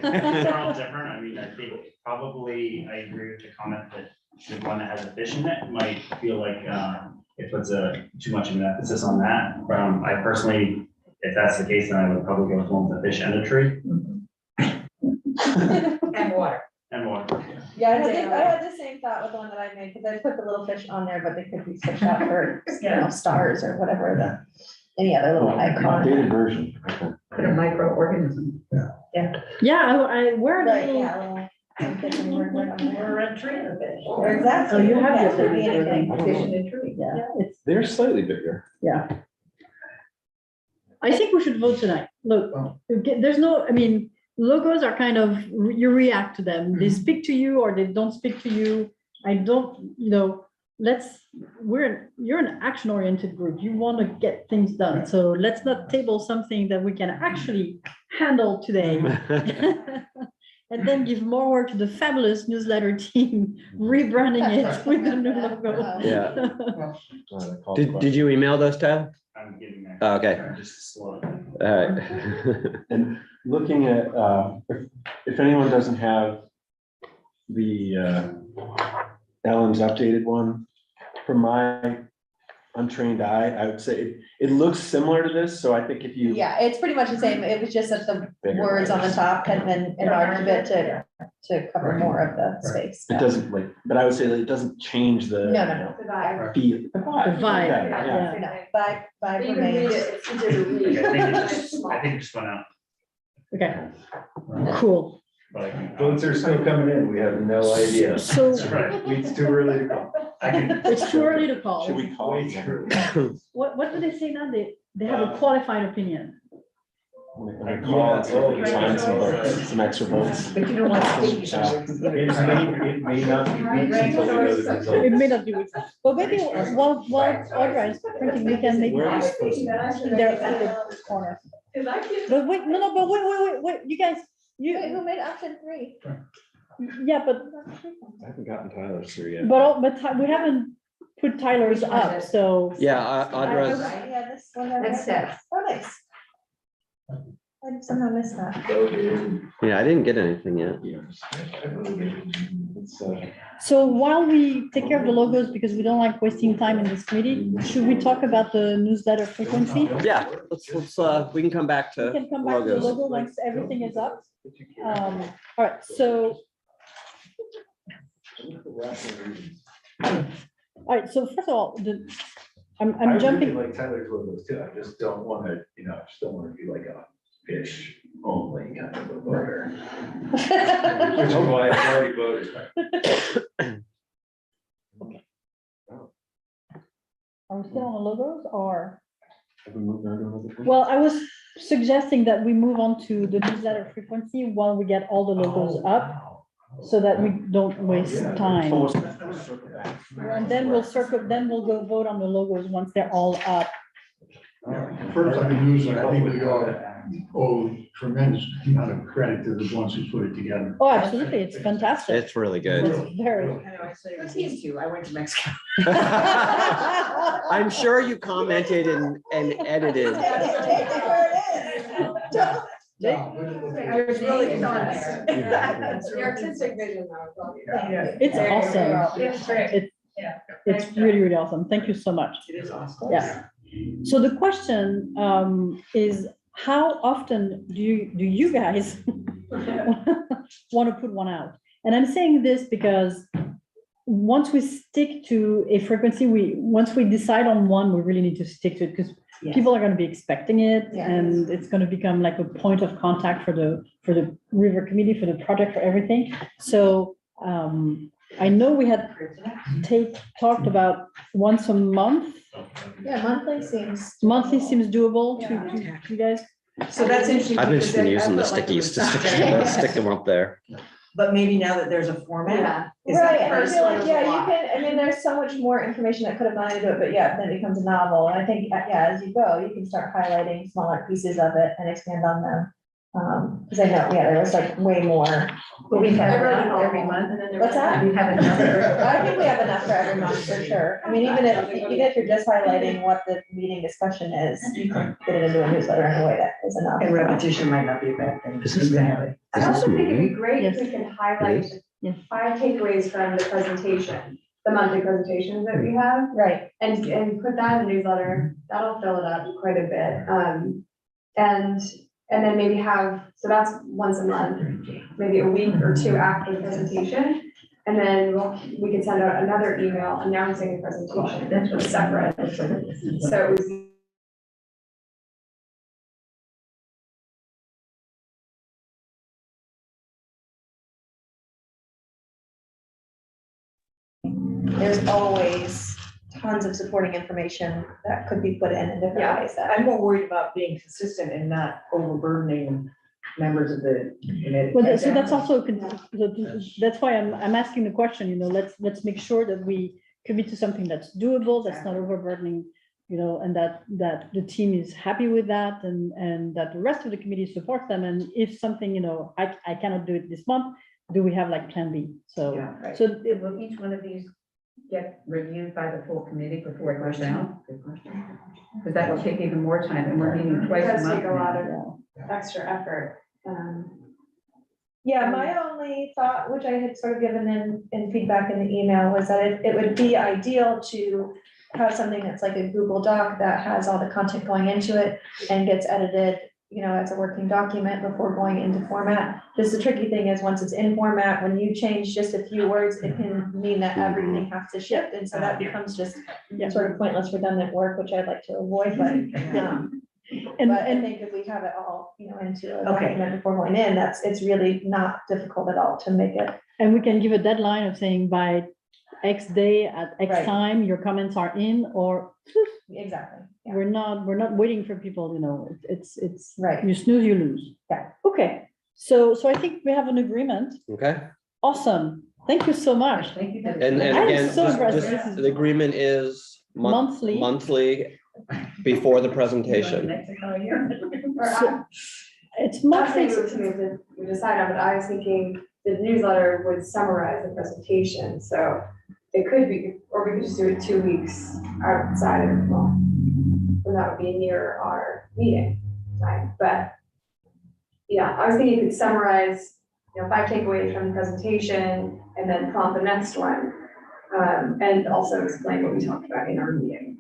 They're all different. I mean, I think probably I agree with the comment that the one that has a fish in it might feel like it puts too much of an emphasis on that. I personally, if that's the case, then I would probably go with one with a fish and a tree And water. and water. Yeah, I had the same thought with the one that I made, because I put the little fish on there, but they could be switched out for, stars or whatever any other little icon. Updated version. Okay. Put a microorganism. Yeah, I, we're a Right, little, yeah, well, I'm thinking we're on there. Or a tree and a fish. Exactly. Oh, you have Yeah, your it could be favorite anything. I don't Fish know. in a tree. yeah, it's, They're slightly bigger. yeah. I think we should vote tonight. Look, there's no, I mean, logos are kind of, you react to them. They speak to you or they don't speak to you. I don't, you're an action-oriented group. You want to get things done. So let's not table something that we can actually handle today. And then give more work to the fabulous newsletter team, rebranding it with the new logo. Yeah. Did you email those, Ted? I'm getting there. Oh, okay. Just slow. All right. And looking at, if anyone doesn't have the Ellen's updated one, from my untrained eye, I would say it looks similar to this, so I think if you. Yeah, it's pretty much the same. It was just that the Bigger words on the letters. top had been enlarged a bit to cover more of the space. It doesn't but I would say that it doesn't change the. No. Feel. The vibe, yeah. No, Vibe You can read remains. it, it's easier to read. I think it just went out. Okay, cool. But I can. Votes are still coming in. We have no idea. So That's right. It's too early to call. I can. it's too early to call. Should we call? Way too early. What do they say now? They have a qualified opinion. When I call it, so we can find some votes, some extra votes. But you don't want to speak. It may not be weeks until we know the results. It may not be weeks. But maybe while Audra is printing, we can make Where is this person? in their corner. But wait, no, but wait, you guys, Wait, who made option 3? yeah, but, I haven't gotten Tyler's through yet. but we haven't put Tyler's up, so. Yeah, Audra's, Yeah, this one. That's Seth. Oh, nice. I somehow missed that. yeah, I didn't get anything yet. It's, So while we take care of the logos, because we don't like wasting time in this committee, should we talk about the newsletter frequency? Yeah, we can come back We to can come back to the logos. logo once everything is up. All right, so, first of all, I'm jumping, Like Tyler's logos too. I just don't want to, I just don't want to be like a fish only kind of a voter. Which is why I already voted. are we still on the logos or? have we moved on to another thing? Well, I was suggesting that we move on to the newsletter frequency while we get all the logos up, so that we don't waste time. Almost circle back. And then we'll go vote on the logos once they're all up. First, on the newsletter, I think we ought to owe tremendous amount of credit to the ones who put it together. Oh, absolutely, it's fantastic. It's really good. It's very. I know, I said it was these two. I went to Mexico. I'm sure you commented and edited. I was really It's on there. The artistic vision though. It's awesome. It's great. It's, Yeah. it's really, really awesome. Thank you so much. It is awesome. Yeah. So the question is, how often do you guys want to put one out? And I'm saying this because once we stick to a frequency, once we decide on one, we really need to stick to it because Yes. people are going to be expecting it, Yes. and it's going to become like a point of contact for the river committee, for the project, for everything. So I know we had talked about once a month. Yeah, monthly seems. Monthly seems doable to you guys. So that's interesting. I've because just been I using the felt like it stickies was to something- stick them up there. But maybe now that there's a format. Yeah. is that Right, and I first feel one like, was yeah, a you lot. can, I mean, there's so much more information that could have gone into it, but yeah, then it becomes a novel, and I think, yeah, as you go, you can start highlighting smaller pieces of it and expand on them. Cause I know, yeah, there was like way more, but we have enough every month. And then there What's was that? We have another. I think we have enough for every month, for sure. I mean, even if you're just highlighting what the meeting discussion is, you can put it into a newsletter in a way that is enough. And repetition might not be a bad thing. Is this- Exactly. I also think it'd be great if Yes. we could highlight It Yes. 5 takeaways from the presentation, the monthly presentations that we have, Right, and put that in the newsletter. That'll fill it up quite a bit. And then maybe so that's once a month, maybe a week or 2 after the presentation. And then we can send out another email announcing the presentation. That's what separate. So it was there's always tons of supporting information that could be put in different Yeah. ways that. I'm more worried about being consistent and not overburdening members of the committee. Well, so that's also, that's why I'm asking the question, let's make sure that we commit to something that's doable, that's not overburdening, and that the team is happy with that, and that the rest of the committee supports them. And if something, I cannot do it this month, do we have like plan B? So, Yeah, right. so Will each one of these get reviewed by the full committee before it goes out? Good question. Because that will take even more time, and we're meeting It twice a does month. take a lot now. of extra effort. Yeah, my only thought, which I had sort of given in feedback in the email, was that it would be ideal to have something that's like a Google Doc that has all the content going into it and gets edited, as a working document before going into format. Just the tricky thing is, once it's in format, when you change just a few words, it can mean that everything has to shift, and so that becomes just sort of pointless, redundant work, which I'd like to avoid, but, and but I think if we have it all, into a Okay. document before going in, it's really not difficult at all to make it. And we can give a deadline of saying by X day at X Right. time, your comments are in, or Exactly, yeah, we're not waiting for people, it's, right. you snooze, you lose. Yeah. Okay, so I think we have an agreement. Okay. Awesome. Thank you so much. Thank you. And I'm again, so just- impressed. just This is the agreement is monthly. monthly before the presentation. Mexico here. Or So- It's Not monthly. saying we decide on, but I was thinking the newsletter would summarize the presentation, so it could be, or we could just do it 2 weeks outside of, and that would be near our meeting time, but yeah, I was thinking you could summarize, 5 takeaways from the presentation and then prompt the next one, and also explain what we talked about in our meeting.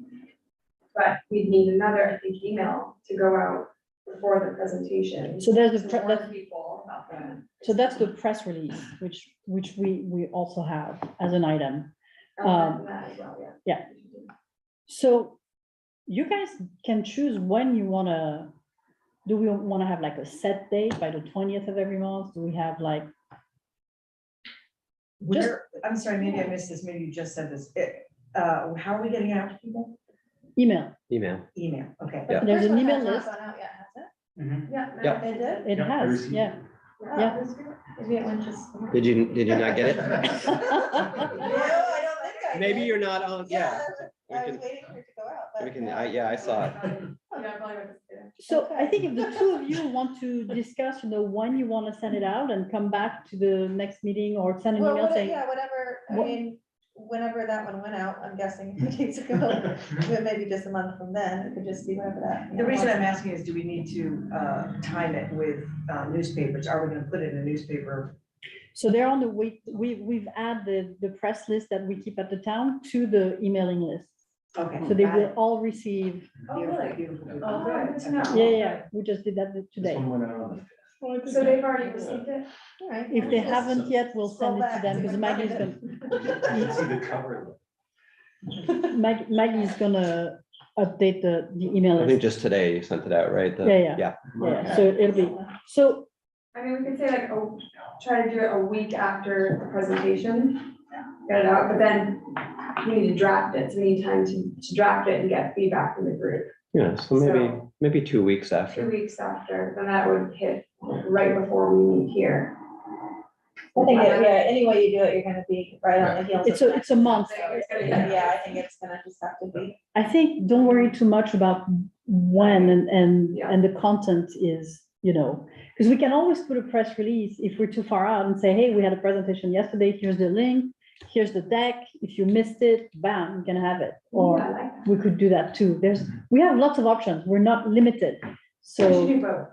But we'd need another, I think, email to go out before the presentation. So there's a to pre- warn people about that. So that's the press release, which we also have as an item. That as well, yeah. So you guys can choose when you wanna, do we wanna have like a set date by the 20th of every month? Do we have like, I'm sorry, maybe I missed this, maybe you just said this. How are we getting out to people? email? Email. Email, okay. Yeah. There's an First one email has not list. gone out yet, has it? Mhm. Yeah. Yeah. It did? It Yep, I has, received yeah. Yeah. Oh, maybe it went just. Did you not get it? No, I don't think I did. Maybe you're not on, yeah. I was waiting for it to go out. We but can, no. yeah, I saw it. Yeah, probably. So I think if the two of you want to discuss, when you want to send it out and come back to the next meeting or send an Well, email saying, whatever, What- whenever that one went out, I'm guessing a few days ago, maybe just a month from then, it could just be whatever that. The reason I'm asking is, do we need to time it with newspapers? Are we gonna put it in a newspaper? so they're on the wait, we've added the press list that we keep at the town to the emailing list. Okay. So they got will it. all receive, Oh, really? Beautiful, beautiful. Oh, good to know. yeah, we just did that This today. one went out on the So they've already received it? All right. If they haven't yet, we'll send it to them because Maggie's gonna, See the cover. Maggie's gonna update the email I think list. just today you sent it out, right? The- Yeah. Yeah, so it'll be, so, I mean, we could say like, try to do it a week after the presentation, get it out, but then we need to draft it, so we need time to draft it and get feedback from the group. Yeah, so maybe 2 weeks 2 after. weeks after, then that would hit right before we meet here. I think, any way you do it, you're gonna be right on the heels. it's a month. Yeah, I think it's gonna just have to be. I think, don't worry too much about when and the content is, because we can always put a press release if we're too far out and say, hey, we had a presentation yesterday, here's the link, here's the deck, if you missed it, bam, you can have it. Or Yeah, I like that. we could do that too. We have lots of options, we're not limited. We should So, do both,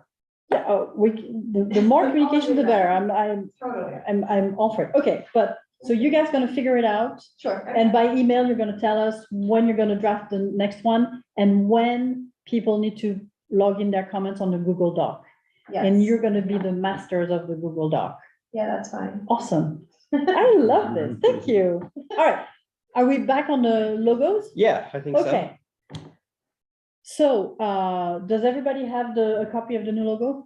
yeah, the more communication, the better. totally. I'm all for it. Okay, but, so you guys gonna figure it out? Sure. And by email, you're gonna tell us when you're gonna draft the next one and when people need to log in their comments on the Google Doc. And you're gonna be the masters of the Google Doc. Yeah, that's fine. Awesome. I love this. Thank you. All right. Are we back on the logos? Yeah, I think so. Okay. So, does everybody have a copy of the new logo?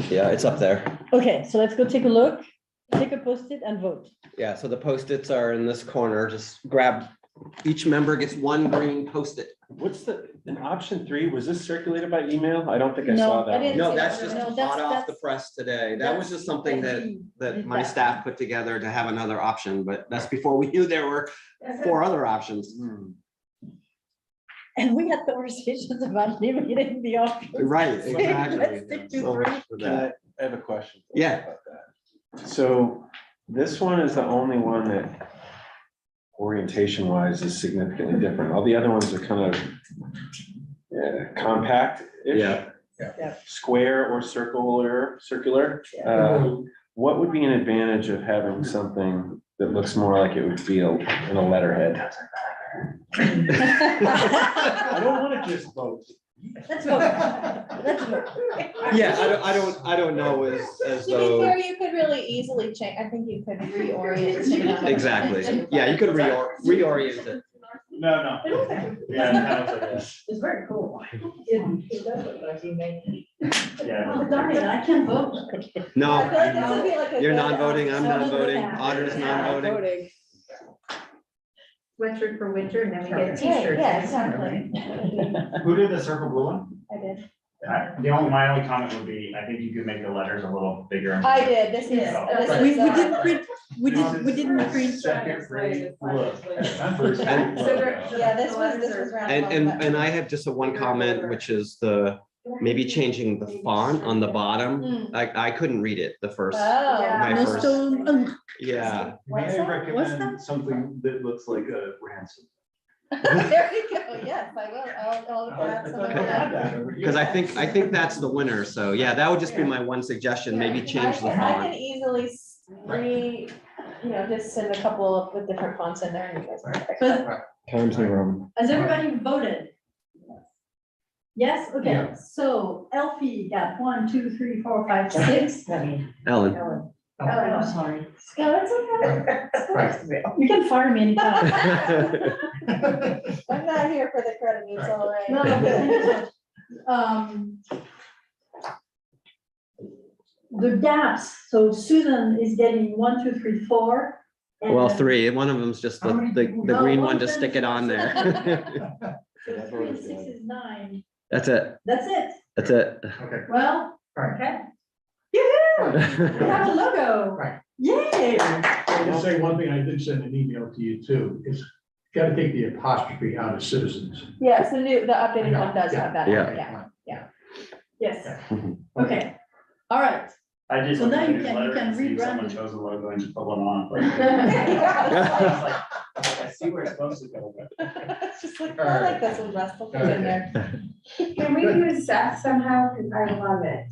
Yeah, it's up there. Okay, so let's go take a look, take a Post-it and vote. Yeah, so the Post-its are in this corner. Just grab, each member gets one green Post-it. What's in option 3, was this circulated by email? I don't think I No, saw I that. didn't one. No, that's just No, hot that's- off the press today. That was just something that my staff put together to have another option, but that's before we knew there were 4 other options. Hmm. And we had conversations about limiting the options. Right, Let's exactly. stick to So three. much for Can that. I have a question. Yeah. about that. So this one is the only one that orientation wise is significantly different. All the other ones are kind of compact. Yeah. Square or circular. What would be an advantage of having something that looks more like it would be in a letterhead? I don't want to just vote. Let's vote. Let's vote. Yeah, I don't know as To be though, fair, you could really easily change, I think you could reorient. it. exactly. Yeah, you could reorient it. No. Yeah, kind of like this. It's very cool. It does look like you made. Yeah. Oh, darn it, I can't vote. No, I feel like this would be like a you're good, non-voting, I'm someone non-voting, would have- Audra's non-voting. Sweatshirt for winter and then we get a Yeah, t-shirt. yeah, for summer, exactly. right? Who did the circle blue one? I did. My only comment would be, I think you could make the letters a little bigger. I did, this is, Yeah. this We is. didn't print, we didn't print. Second grade look. First And- grade So look. yeah, this was round. And I have just a one comment, which is maybe changing the font on the bottom. I couldn't read it the first, Oh. my No first, stone. yeah. May What's I that? recommend something that looks like a ransom? There you go, yes, I will, I'll add some of that. Because I think that's the winner. So yeah, that would just be my one suggestion, maybe change the I can font. easily just send a couple with different fonts in there and you guys can fix But- it. Times New Roman. Has everybody voted? Yes, okay, Yeah. so Elfie got 1, 2, 3, 4, 5, 6. Ellen, Ellen. Oh, I'm sorry. No, it's okay. You can fire me anytime. I'm not here for the credit, it's all right. No, no, but thank you so much. The gaps, so Susan is getting 1, 2, 3, 4. well, and- 3, one of them's just How many the people? green No, one, one just stick it on there. So 3 and 6 is 9. That's it, That's it. that's it. Okay. Well, Right. okay. Yoo-hoo! We have a logo. Right. Yay! I'll just say one thing, I did send an email to you too, gotta take the apostrophe out of citizens. Yes, the updated one does have that, Yeah. yeah. Yes, okay, all right. I just So looked now at you the can- newsletter you can and see if rebrand someone it. chose a logo and just put one on. but- It's like, I see where it's supposed to go, but. It's just like, I like this one, Russ, we'll put it in there. Can we use Seth somehow? Because I love it.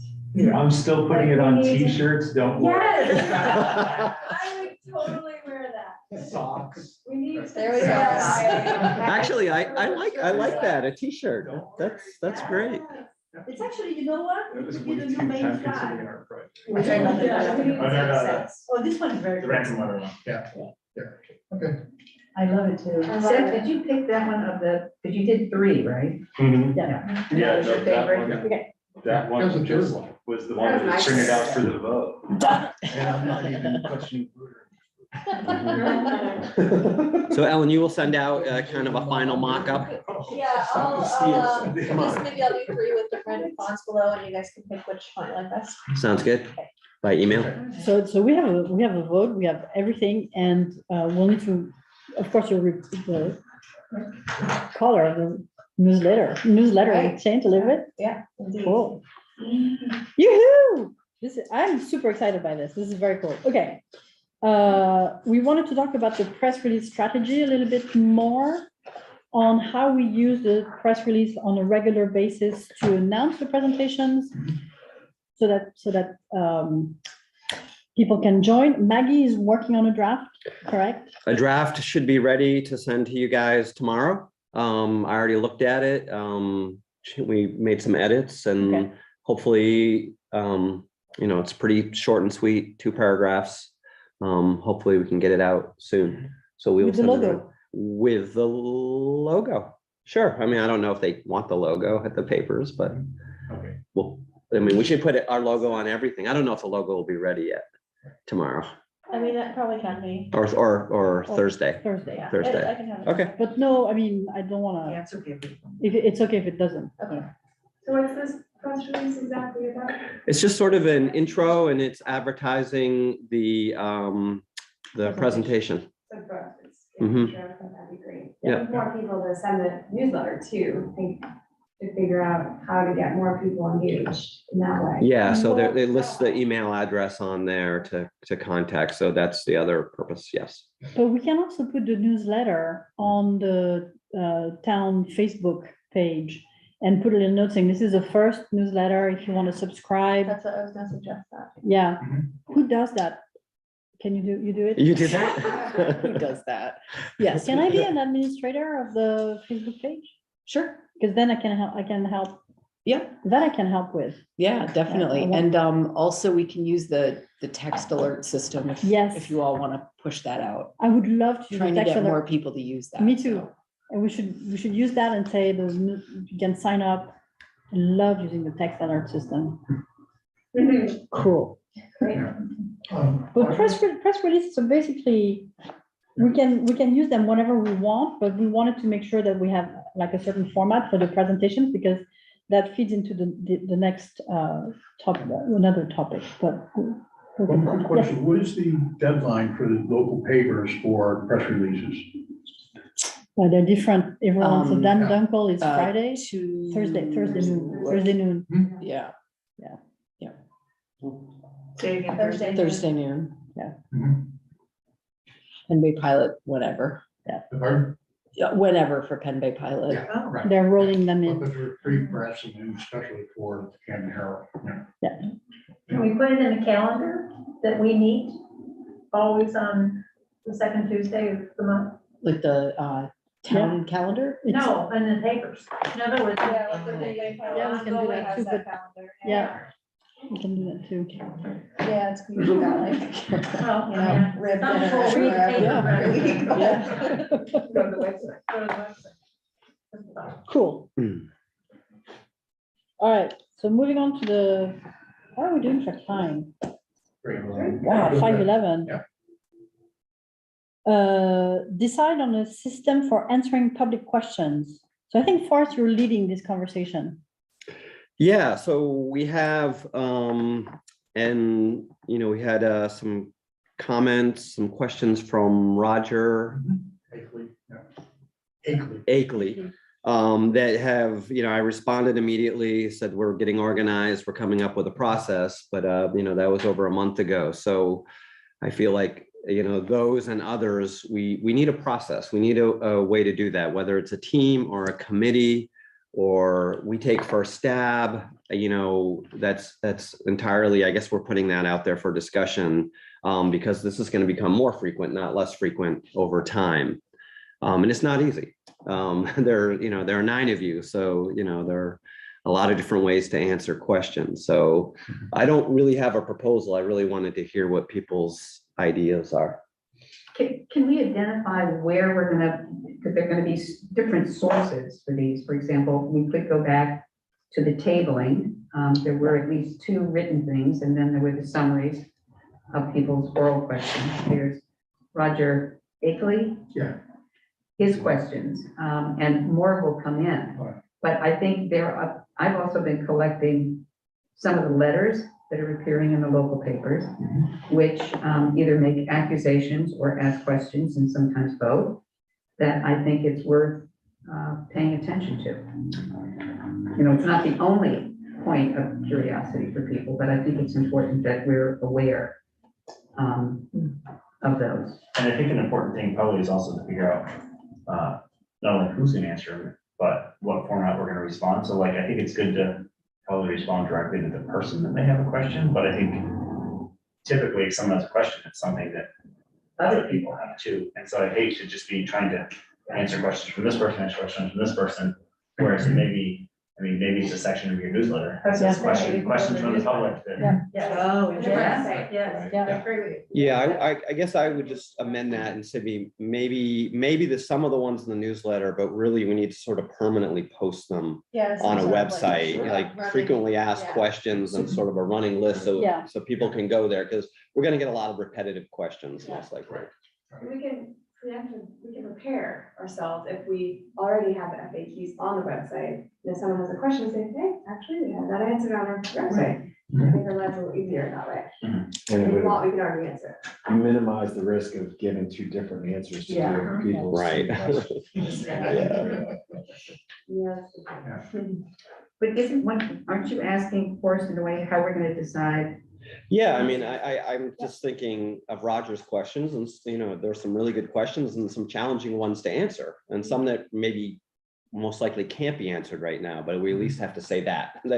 I'm still putting it on t-shirts, don't worry. Yes. I would totally wear that. Socks. We need. There we go. Actually, I like that, a t-shirt. That's great. It's actually, you know what? That It was could be way the too new main time flag. consuming our project. We're talking about the- Oh, no. Oh, this one is very The good. ransom letter one. Okay. I love it too. Seth, did you pick that one of the, because you did 3, right? Mhm. Yeah. Yeah, was your that favorite? one, Okay. that one That was a good one. was the one that was printed out for the vote. And I'm not even questioning. So Ellen, you will send out kind of a final mock-up? Yeah, I'll, just maybe I'll do 3 with different fonts below and you guys can pick which font you like best. Sounds good. By email? So we have a vote, we have everything, and we'll need to, of course, the color of the newsletter Right. will change a little bit. Yeah, indeed. Cool. Yoo-hoo! I'm super excited by this. This is very cool. Okay. We wanted to talk about the press release strategy a little bit more on how we use the press release on a regular basis to announce the presentations so that people can join. Maggie is working on a draft, correct? A draft should be ready to send to you guys tomorrow. I already looked at it. We made some edits and Okay. hopefully, it's pretty short and sweet, 2 paragraphs. Hopefully we can get it out soon. So we will With the send it logo. out with the logo. Sure. I mean, I don't know if they want the logo at the papers, but Okay. well, I mean, we should put our logo on everything. I don't know if the logo will be ready yet tomorrow I mean, that probably can be. or Thursday. Thursday. Yeah, Thursday. I can have it. Okay. But no, I mean, I don't wanna, Yeah, it's okay. it's okay if it doesn't. Okay. So what's this press release exactly about? It's just sort of an intro and it's advertising the presentation. So for us, it's- Mhm. sure, I think that'd be great. Yeah. I think more people to send the newsletter too, I think, to figure out how to get more people engaged in that way. Yeah, so they list the email address on there to contact. So that's the other purpose. Yes. But we can also put the newsletter on the town Facebook page and put a little note saying this is the first newsletter. If you want to subscribe, That's what I was gonna suggest that. yeah. Mhm. Who does that? Can you do it? You did Who that? does that? Yes. Can I be an administrator of the Facebook page? Sure. Because then I can help. Yeah. That I can help with. Yeah, definitely. I want- And also we can use the text alert system if Yes. you all want to push that out. I would love to. do Trying to text get more alert. people to use that. Me too. so. And we should use that and say you can sign up. I love using the text alert system. Cool. But press releases, so basically, we can use them whenever we want, but we wanted to make sure that we have like a certain format for the presentations because that feeds into the next topic, another topic, but. One quick question, what is the deadline for the local papers for press releases? Well, they're different, everyone, so Dan Yeah. Dunkel is Friday, To. Thursday noon. Yeah, Say again, Thursday. Thursday noon. Yeah. Mhm. Penn Bay Pilot, whenever. Pardon? Yeah, whenever for Penn Bay Pilot. Yeah, right. They're rolling them But in. for free press and especially for Camden Herald. Yeah. Can we put it in the calendar that we meet always on the second Tuesday of the month? Like the town calendar? No, in the papers. In other words. Yeah, like the big way for Yeah, we can do Ongoing that has too, that but- calendar. Yeah, we can do that too. Yeah, it's usually got like, Well, you know, rib Some dinner people read everywhere. paper every week. Yeah. Go to the website, go to the website. Cool. Hmm. All right, so moving on to the, how are we doing for time? Great. Wow, 5:11. Yeah. Decide on a system for answering public questions. So I think Forrest, you're leading this conversation. Yeah, so we have, we had some comments, some questions from Roger. Hopefully, yeah. Akeley, that have, I responded immediately, said we're getting organized, we're coming up with a process, but, that was over a month ago. So I feel like, those and others, we need a process. We need a way to do that, whether it's a team or a committee, or we take first stab, that's entirely, I guess we're putting that out there for discussion, because this is going to become more frequent, not less frequent over time. And it's not easy. There are 9 of you, so, there are a lot of different ways to answer questions. So I don't really have a proposal. I really wanted to hear what people's ideas are. Can we identify where we're gonna, because there are gonna be different sources for these. For example, we could go back to the tabling. There were at least 2 written things, and then there were the summaries of people's oral questions. There's Roger Akeley. Yeah. His questions, and more will come in. But I think I've also been collecting some of the letters that are appearing in the local papers, which either make accusations or ask questions, and sometimes both, that I think it's worth paying attention to. It's not the only point of curiosity for people, but I think it's important that we're aware of those. And I think an important thing probably is also to figure out not only who's gonna answer them, but what format we're gonna respond. So like, I think it's good to probably respond directly to the person that may have a question, but I think typically if someone has a question, it's something that other people have too. And so I hate to just be trying to answer questions from this person, answer questions from this person, whereas maybe it's a section of your newsletter. It says questions from the public. that- Oh, Yes, yes. I agree with you. Yeah, I guess I would just amend that and say maybe some of the ones in the newsletter, but really we need to sort of permanently post them Yes. on a website, Sure. like Running, frequently asked yeah. questions and sort of a running list, so Yeah. people can go there, because we're gonna get a lot of repetitive questions, most likely. We can prepare ourselves if we already have the FAQs on the website. And if someone has a question, say, hey, actually, we have that answered on our website. I think our lives are a little easier that way. And If it we would want, we can already answer it. minimize the risk of giving 2 different answers to Yeah. different people. Right. Yes. But aren't you asking for us in a way how we're gonna decide? Yeah, I mean, I'm just thinking of Roger's questions, and there's some really good questions and some challenging ones to answer, and some that maybe most likely can't be answered right now, but we at least have to say that, and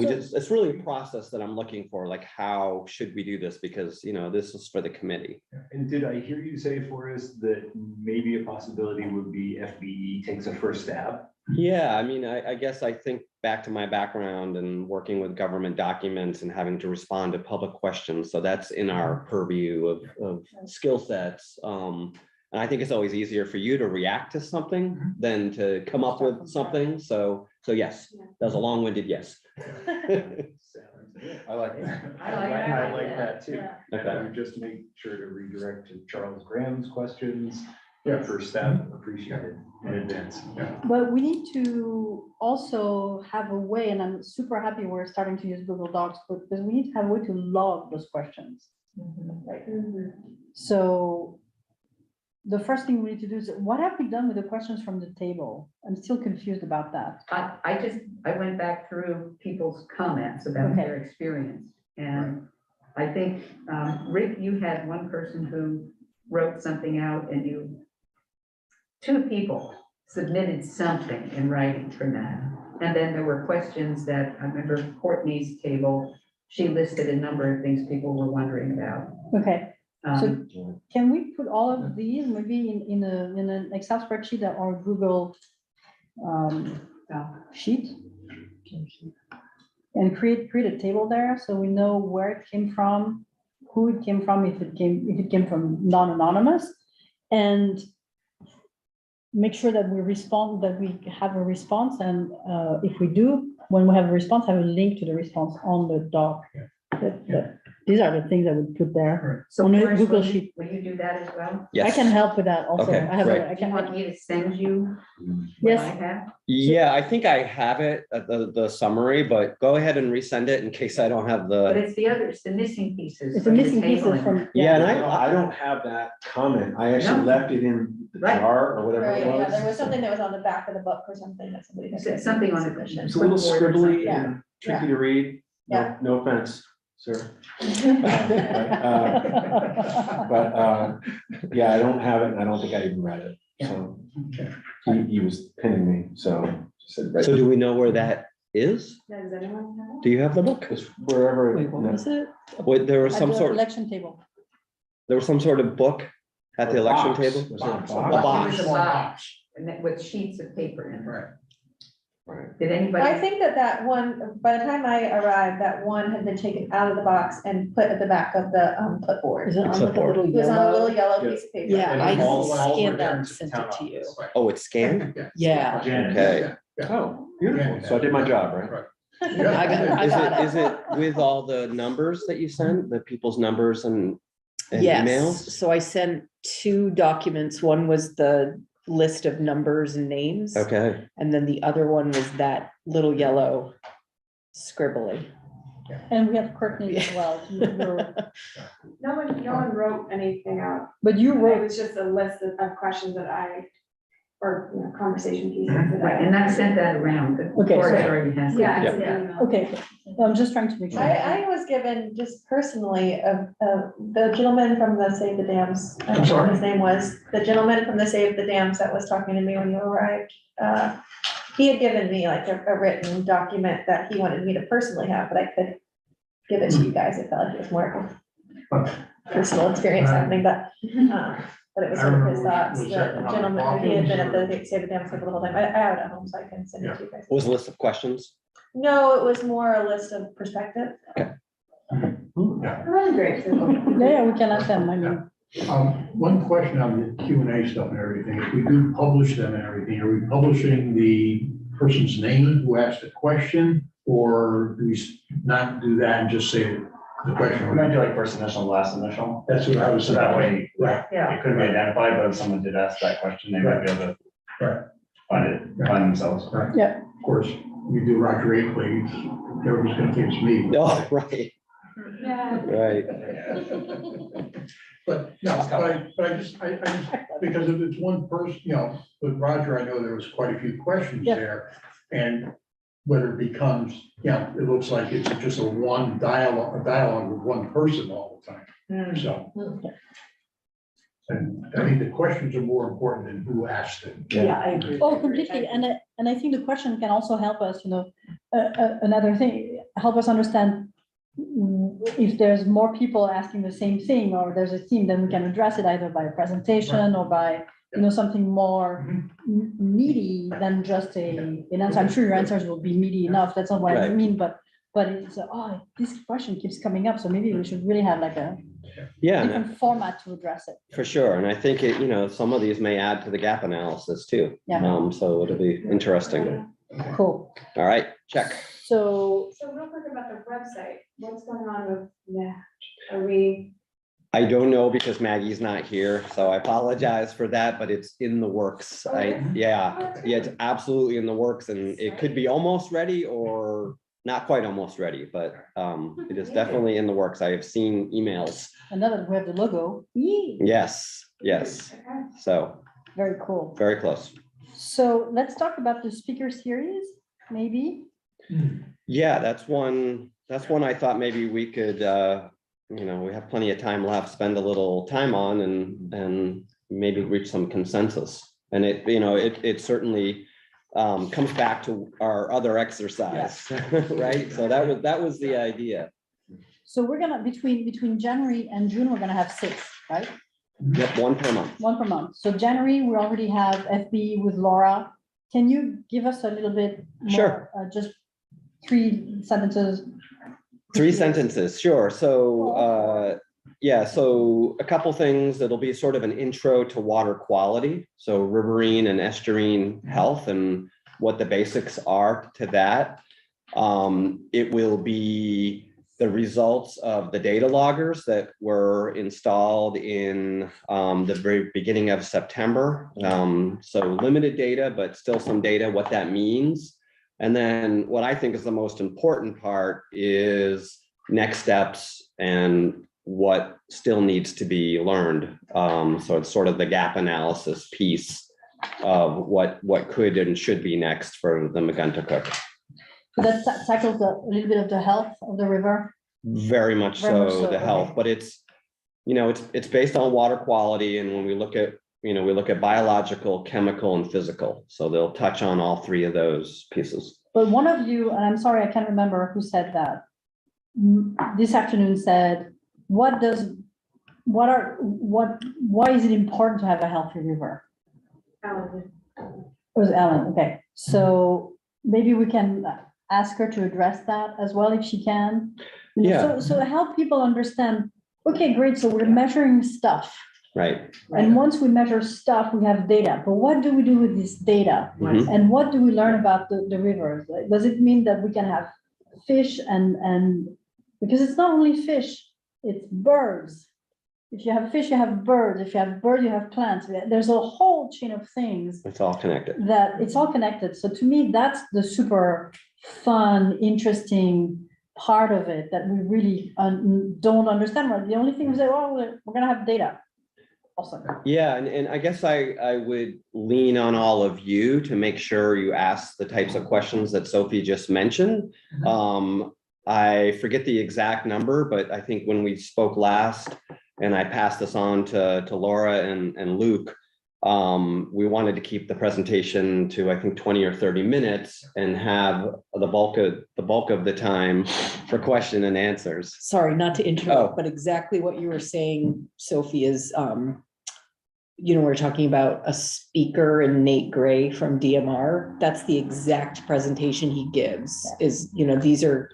it's really a process that I'm looking for, like, how should we do this? Because, this is for the committee. And did I hear you say, Forrest, that maybe a possibility would be FBE takes a first stab? Yeah, I mean, I guess I think back to my background and working with government documents and having to respond to public questions. So that's in our purview of skill sets. And I think it's always easier for you to react to something than to come up with something. So yes, that was a long-winded yes. I like that. I like that too. Yeah. And I would just make sure to redirect to Charles Graham's questions. Yeah. First step, appreciated in advance. But we need to also have a way, and I'm super happy we're starting to use Google Docs, because we need to have a way to log those questions. So the first thing we need to do is, what have we done with the questions from the table? I'm still confused about that. I went back through people's comments about Okay. their experience. And I think, Rick, you had one person who wrote something out, and 2 people submitted something in writing from that. And then there were questions that, I remember Courtney's table, she listed a number of things people were wondering about. Okay, Um, so can we put all of these maybe in an Excel spreadsheet or Google sheet? And create a table there, so we know where it came from, who it came from, if it came from non-anonymous, and make sure that we have a response, and if we do, when we have a response, have a link to the response on the doc. These are the things I would put there. So On a Forrest, Google will you- sheet. will you do that as well? I Yes. can help with that also. Okay, I have, great. I Do you want can, me to send you what yes. I have? Yeah, I think I have it, the summary, but go ahead and resend it in case I don't have But the. it's the missing pieces. It's the from the missing pieces tabling. from. Yeah, and I don't have that comment. I actually No. left it in Right. jar or whatever Right, it yeah, there was was. something that was on the back of the book or something that somebody. had written. Something on the- Submission. It's a little scribbly Yeah. and tricky to read. Yeah. No offense, sir. Yeah, I don't have it, and I don't think I even read it, so. He was pinning me, so. Said, So do we know where that is? Yeah, does anyone have? Do you have the book? It's wherever. Wait, what was it? Wait, there was At some the sort, election table. there was some sort of book at the A election box. table? Was there a Box. box? A box. It was a box, and that with sheets of paper in it. Right. Right. Did I anybody? think that one, by the time I arrived, that one had been taken out of the box and put at the back of the clipboard. Is it on the Clipboard. little It was on a little yellow? yellow piece of paper. Yeah, And I all scanned that returned and to sent town it to you. office. Oh, it's scanned? Yeah. Janet. Okay. Oh, beautiful. So I did my job, right? I got Is it with all the numbers that you sent, the people's numbers and Yes, emails? so I sent 2 documents. One was the list of numbers and names. Okay, And then the other one was that little yellow scribbly. And we have Courtney as well. You're- No one wrote anything out. But you It wrote, was just a list of questions that or, conversation pieces that Right, and I sent that around. The Okay, board so- already has it. Yeah, Yeah. it's an email. okay, I'm just trying to make sure. I was given just personally, the gentleman from the Save the Dams, I don't know what sorry? his name was, the gentleman from the Save the Dams that was talking to me when you arrived. He had given me like a written document that he wanted me to personally have, but I could give it to you guys. It felt like it was more of a personal experience happening, but it was I sort of his remember thoughts, was the that on gentleman, he had been at Hawkins the Save the Dams for the whole time. I have it at home, so I can send it to you guys. what was the list of questions? No, it was more a list of perspective. Really great. Yeah, we can ask them, I mean, One question on the Q and A stuff and everything, if we do publish them and everything, are we publishing the person's name who asked the question? Or do we not do that and just say the question? We might do like first initial, last initial. That's what I was. So that way, Right. it couldn't be identified, but if someone did ask that question, they might be able Right. to find themselves. Right. Yeah. Of course, we do Roger Akeley, everybody's gonna think it's me. Oh, right, Yeah. right. But, no, but I just, because if it's one person, with Roger, I know there was quite a few questions Yeah. there. And whether it becomes, it looks like it's just a dialogue with one person all the time, so. And I think the questions are more important than who asked it. Yeah, I agree. oh, completely, and I think the question can also help us, another thing, help us understand if there's more people asking the same thing, or there's a theme, then we can address it either by a presentation or by, something more meaty than just an answer. I'm sure your answers will be meaty enough, that's not what I Right. mean, but it's, this question keeps coming up, so maybe we should really have like a Yeah, and different format to address it. for sure. And I think it, some of these may add to the gap analysis too. Yeah. So it'll be interesting. Cool, All right, check. so, So real quick about the website, what's going on with that? Are we? I don't know because Maggie's not here, so I apologize for that, but it's in the works. Yeah, it's absolutely in the works and it could be almost ready or not quite almost ready, but it is definitely in the works. I have seen emails. and now that we have the logo, yee, Yes, yes. So very cool. very close. So let's talk about the speaker series, maybe. Yeah, that's one I thought maybe we could, we have plenty of time left, spend a little time on and maybe reach some consensus. And it certainly comes back to our other exercise, right? So that was the idea. So we're gonna, between January and June, we're gonna have 6, right? Yep, one per month. 1 per month. So January, we already have FB with Laura. Can you give us a little bit more? Sure. Just 3 sentences. 3 sentences, sure. So, so a couple things. It'll be sort of an intro to water quality. So riverine and estuarine health and what the basics are to that. It will be the results of the data loggers that were installed in the very beginning of September. So limited data, but still some data, what that means. And then what I think is the most important part is next steps and what still needs to be learned. So it's sort of the gap analysis piece of what could and should be next for the Megunticook. So that tackles a little bit of the health of the river. Very much Very much so, so, the health, okay. but it's, it's based on water quality. And when we look at, we look at biological, chemical, and physical. So they'll touch on all three of those pieces. But one of you, and I'm sorry, I can't remember who said that, this afternoon said, why is it important to have a healthy river? It was Ellen, okay. So maybe we can ask her to address that as well if she can. Yeah. So help people understand, okay, great, so we're measuring stuff. Right. And once we measure stuff, we have data, but what do we do with this data? Mhm. And what do we learn about the rivers? Does it mean that we can have fish and, because it's not only fish, it's birds. If you have fish, you have birds. If you have birds, you have plants. There's a whole chain of things It's all connected. that it's all connected. So to me, that's the super fun, interesting part of it that we really don't understand. The only thing we say, oh, we're gonna have data. Awesome. Yeah, and I guess I would lean on all of you to make sure you ask the types of questions that Sophie just mentioned. I forget the exact number, but I think when we spoke last, and I passed this on to Laura and Luke, we wanted to keep the presentation to, I think, 20 or 30 minutes and have the bulk of the time for question and answers. Sorry, not to interrupt, Oh. but exactly what you were saying, Sophie, is, we're talking about a speaker and Nate Gray from DMR. That's the exact presentation he gives is, these are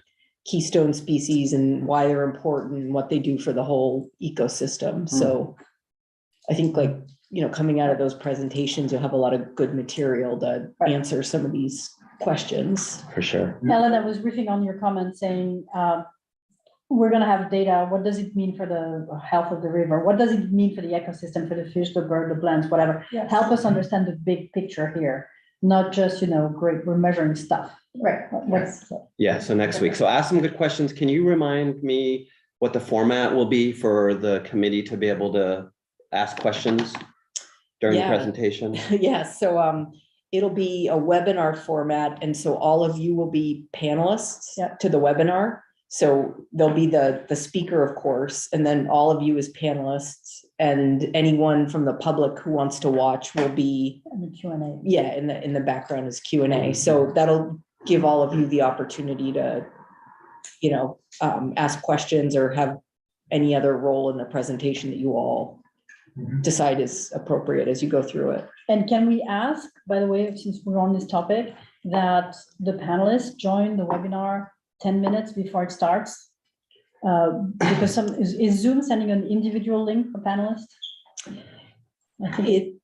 keystone species and why they're important, what they do for the whole ecosystem. So I think coming out of those presentations, you'll have a lot of good material to answer some of these questions. For sure. Ellen, I was riffing on your comment saying, we're gonna have data. What does it mean for the health of the river? What does it mean for the ecosystem, for the fish, the bird, the plants, whatever? Yes. Help us understand the big picture here, not just, great, we're measuring stuff. Right. Yeah, so next week. So ask some good questions. Can you remind me what the format will be for the committee to be able to ask questions during the Yeah. presentation? Yes, so it'll be a webinar format, and so all of you will be panelists to the webinar. So there'll be the speaker, of course, and then all of you as panelists, and anyone from the public who wants to watch will be And the Q&A. yeah, in the background is Q&A. So that'll give all of you the opportunity to, ask questions or have any other role in the presentation that you all decide is appropriate as you go through it. And can we ask, by the way, since we're on this topic, that the panelists join the webinar 10 minutes before it starts? Because is Zoom sending an individual link for panelists? I think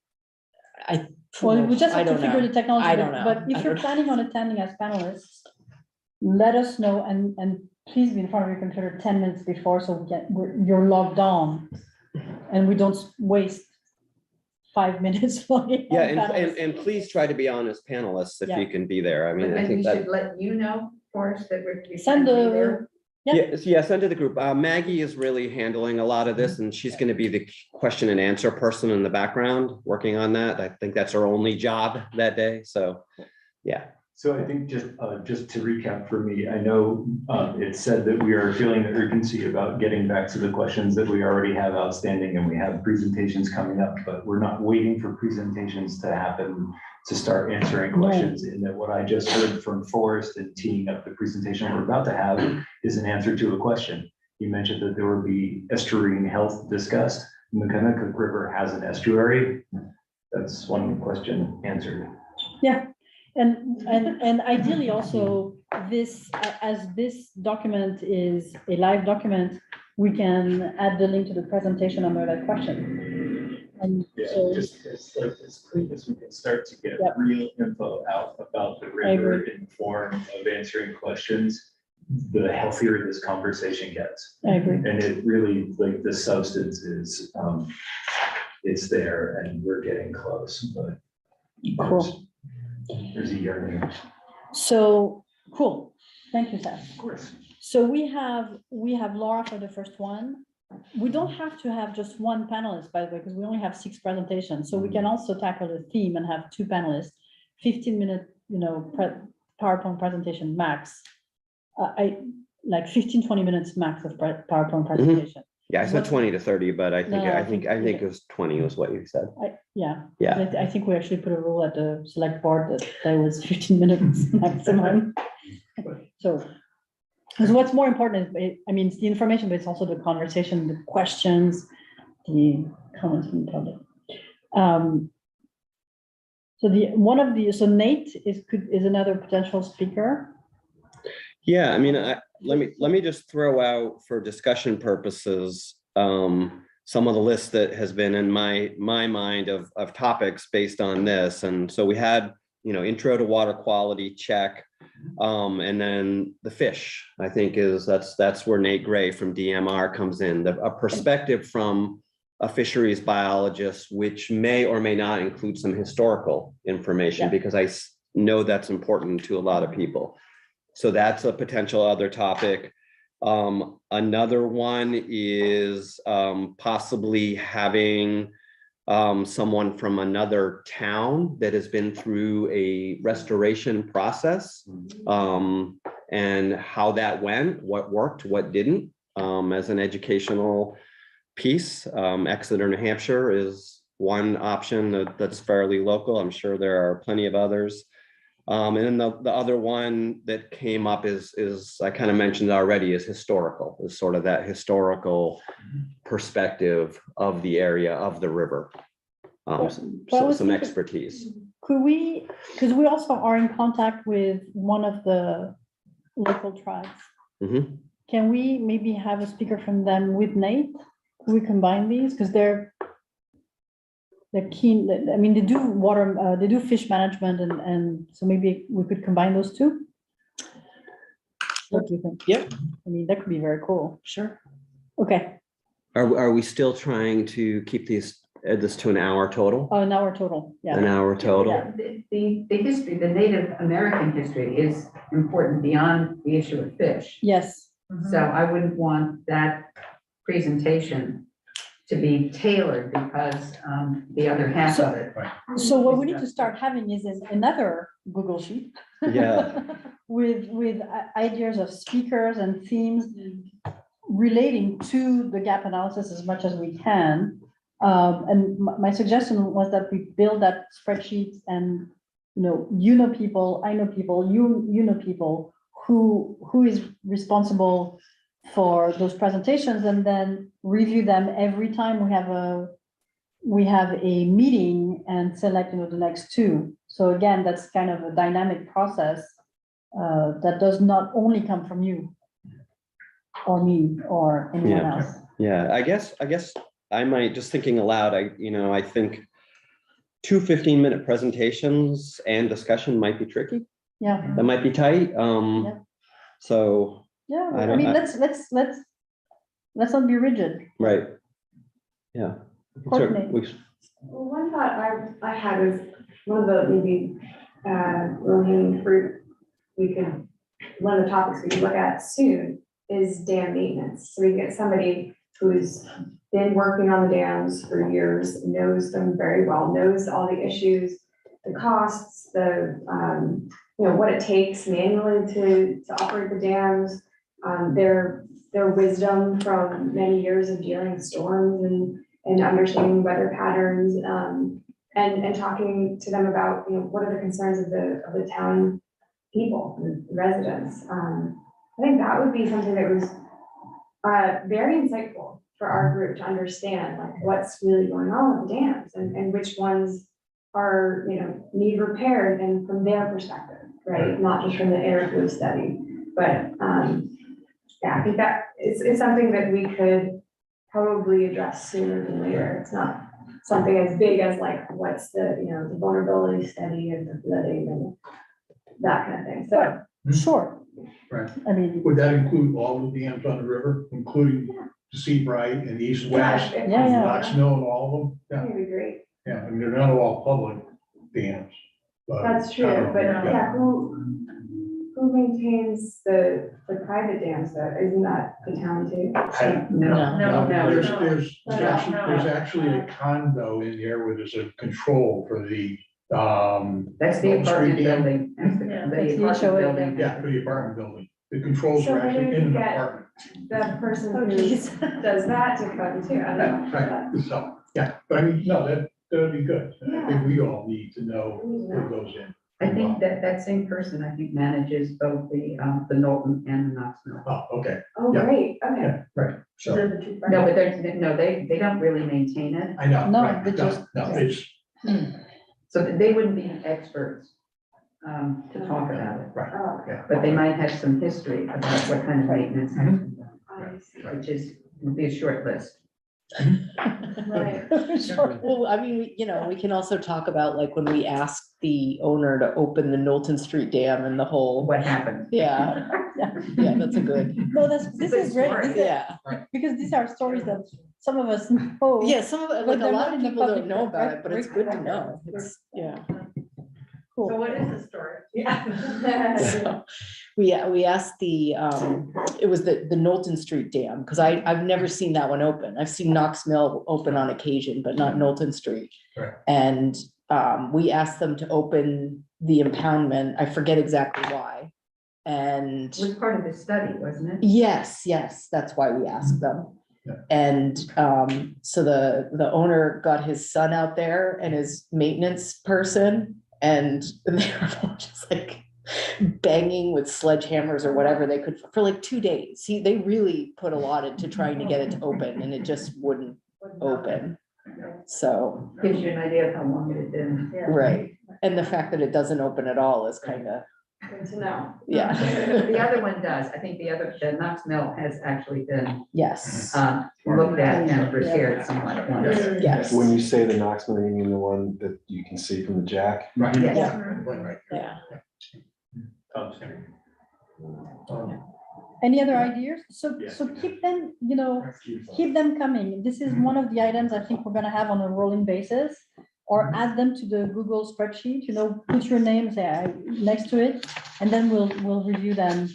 well, we just have to figure the technology. I don't know. But if you're planning on attending as panelists, let us know and please be in front of your computer 10 minutes before so you're logged on and we don't waste 5 minutes. Yeah, and please try to be on as panelists if you can be there. I mean, I And we think that. should let you know, Forrest, that we're. Send the. Yeah, send to the group. Maggie is really handling a lot of this and she's going to be the question and answer person in the background working on that. I think that's her only job that day. So, yeah. So I think just to recap for me, I know it said that we are feeling the urgency about getting back to the questions that we already have outstanding and we have presentations coming up, but we're not waiting for presentations to happen to start answering questions. And that what I just heard from Forrest and teeing up the presentation we're about to have is an answer to a question. You mentioned that there will be estuarine health discussed. The Megunticook River has an estuary. That's one question answered. Yeah. And ideally also this, as this document is a live document, we can add the link to the presentation under that question. And so Just as quick as we can start to get real info out about the river in the form of answering questions, the healthier this conversation gets. I agree. And it really, like, the substance is, it's there and we're getting close, but Cool. there's a yearning. So cool. Thank you, Seth. Of course. So we have Laura for the first one, we don't have to have just one panelist, by the way, because we only have 6 presentations. So we can also tackle the theme and have 2 panelists, 15-minute, PowerPoint presentation max. Like 15, 20 minutes max of PowerPoint presentation. Yeah, I said 20 to 30, but I think, No, I think it was 20 was what you said. Yeah. Yeah. I think we actually put a rule at the select board that was 15 minutes maximum. So, because what's more important is, it's the information, but it's also the conversation, the questions, the comments from the public. So Nate is another potential speaker. Yeah, let me just throw out for discussion purposes, some of the lists that has been in my mind of topics based on this. And so we had, intro to water quality, check. And then the fish, I think that's where Nate Gray from DMR comes in, a perspective from a fisheries biologist, which may or may not include some historical information, because I know that's important to a lot of people. So that's a potential other topic. Another one is possibly having someone from another town that has been through a restoration process, and how that went, what worked, what didn't, as an educational piece. Exeter, New Hampshire is one option that's fairly local. I'm sure there are plenty of others. And then the other one that came up is I kind of mentioned already, is historical, is sort of that historical perspective of the area of the river. Some expertise. Could we, because we also are in contact with one of the local tribes. Mm-hmm. Can we maybe have a speaker from them with Nate? Could we combine these? Because they're keen, they do water, they do fish management, and so maybe we could combine those two. What do you think? Yeah. That could be very cool. Sure. Okay. Are we still trying to keep this to an hour total? Oh, an hour total, yeah. An hour total? Yeah. The history, the Native American history is important beyond the issue of fish. Yes. So I wouldn't want that presentation to be tailored because the other half of it. So what we need to start having is another Google Sheet. Yeah. with ideas of speakers and themes relating to the gap analysis as much as we can. And my suggestion was that we build that spreadsheet, and people, I know people, you know people who is responsible for those presentations, and then review them every time we have a meeting and select the next 2. So again, that's kind of a dynamic process that does not only come from you or me or anyone else. Yeah, I guess I might, just thinking aloud, I think 2 15-minute presentations and discussion might be tricky. Yeah. That might be tight. So. Yeah, I don't- let's not be rigid. Right. Yeah. Coordinate. Well, one thought I had is one of the maybe low-hanging fruit one of the topics we could look at soon is dam maintenance. So we get somebody who's been working on the dams for years, knows them very well, knows all the issues, the costs, what it takes manually to operate the dams, their wisdom from many years of dealing with storms and understanding weather patterns, and talking to them about, what are the concerns of the town people and residents. I think that would be something that was very insightful for our group to understand, like what's really going on with the dams and which ones are, need repaired, and from their perspective, right? Not just from the air flow study, but I think that it's something that we could probably address sooner than later. It's not something as big as like, what's the vulnerability study and the flooding and that kind of thing. So Sure. Right. Would that include all the dams on the river, including the Seabright and the East-West, Yeah, and Knox Mill and all of them? that'd be great. Yeah, they're not all public dams. That's true, but who Who maintains the private dams though? Isn't that the town too? No. There's actually a condo in there where there's a control for the, That's the Main Street apartment dam. building. That's the Yeah, the that's the apartment HOA, building. yeah, for the apartment building. The controls So are actually maybe in an get- apartment. The person Oh, who geez. does that to come too. I don't know. Right, so, yeah, but I mean, no, that'd be good. I think we all need to know We need to who know. goes in. I think that same person, I think, manages both the Knowlton and the Knox Mill. Oh, okay, Oh, Yeah. great, okay. yeah, right, so, No, but they don't really maintain it, I know, No, right, they no, just- no, it's, so they wouldn't be experts to talk about it. right, Oh, yeah. But they might have some history about what kind of maintenance has been done, I see. which would be a short list. Right. Well, I mean, we can also talk about like when we asked the owner to open the Knowlton Street Dam and the whole, What happened? yeah, that's a good, No, this is great, story. this is- yeah. because these are stories that some of us know. Yeah, some of it, But like a they're lot not of in the people don't public know about it, but it's good to record. know. It's, yeah. Cool. So what is the story? Yeah. So, we asked it was the Knowlton Street Dam, because I've never seen that one open. I've seen Knox Mill open on occasion, but not Knowlton Street. Right. And we asked them to open the impoundment. I forget exactly why. And It was part of the study, wasn't it? yes, that's why we asked them. Yeah. And so the owner got his son out there and his maintenance person, and they were just like banging with sledgehammers or whatever they could for like 2 days. They really put a lot into trying to get it to open, and it just wouldn't open. So, Gives you an idea of how long it had been. right. And the fact that it doesn't open at all is kind of, Good to know. yeah. The other one does. I think the Knox Mill has actually been Yes, looked at and repaired somewhat. yes, When you say the Knox Mill, you mean the one that you can see from the jack? Right, Yes. yeah, right. yeah. Any other ideas? So Yeah. keep them, keep them coming. This is one of the items I think we're gonna have on a rolling basis. Or add them to the Google spreadsheet, put your name there next to it, and then we'll review them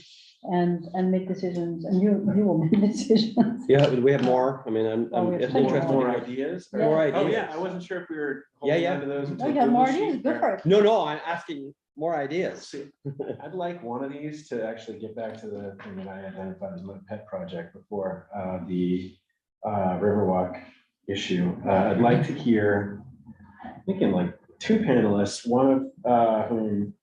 and make decisions, and you will make decisions. Yeah, we have more. I mean, Oh, we have it's plenty interesting. More to- ideas? Yeah. More Oh, ideas. yeah, I wasn't sure if we were Yeah, holding yeah. on to those. Oh, until you have more Google ideas? Sheet, Go or- for it. No, I'm asking more ideas. See, I'd like one of these to actually get back to the thing that I identified as my pet project before, the Riverwalk issue. I'd like to hear, I'm thinking like 2 panelists, one of whom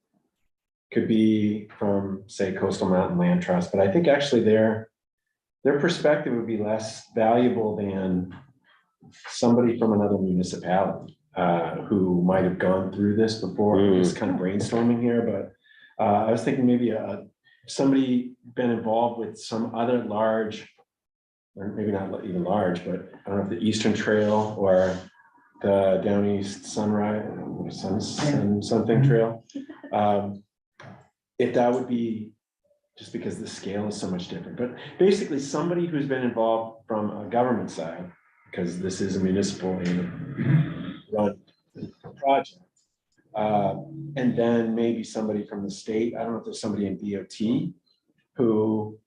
could be from, say, Coastal Mountain Land Trust, but I think actually their perspective would be less valuable than somebody from another municipality who might have gone through this before. I'm just kind of brainstorming here, but I was thinking maybe somebody been involved with some other large, or maybe not even large, but I don't know if the Eastern Trail or the Down East Sunrise, something trail. If that would be, just because the scale is so much different, but basically somebody who's been involved from a government side, because this is a municipally run project. And then maybe somebody from the state, I don't know if there's somebody in DOT who,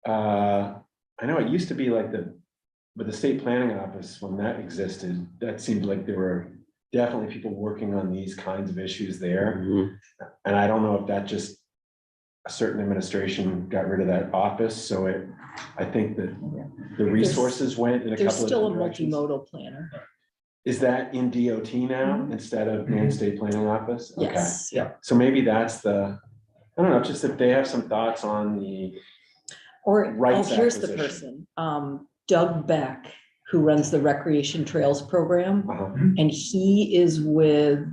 I know it used to be like with the state planning office, when that existed, that seemed like there were definitely people working on these kinds of issues there. And I don't know if that just, a certain administration got rid of that office, so I think that the resources went in a There's couple of still a different directions. multimodal planner. Is that in DOT now instead of Maine State Planning Office? Okay. Yes, yeah. So maybe that's I don't know, just if they have some thoughts on the, Or, Rights here's the acquisition. person, Doug Beck, who runs the Recreation Trails Program, and he is with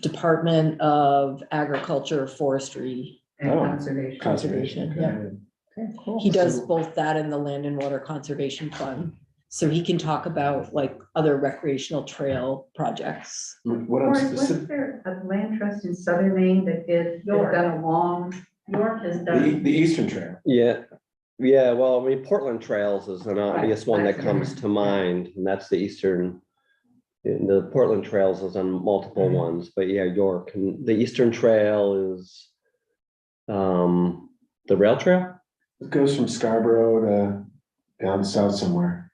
Department of Agriculture, Forestry, And Oh. conservation. Conservation, yeah. Okay, cool. He does both that and the Land and Water Conservation Fund. So he can talk about like other recreational trail projects. What I'm Wasn't specific, there a land trust in southern Maine that had done a long, York has done. the Eastern Trail. Yeah, well, I mean, Portland Trails is an obvious one that comes to mind, and that's the eastern. The Portland Trails is on multiple ones, but yeah, York, and the Eastern Trail is The rail trail? It goes from Scarborough to down south somewhere.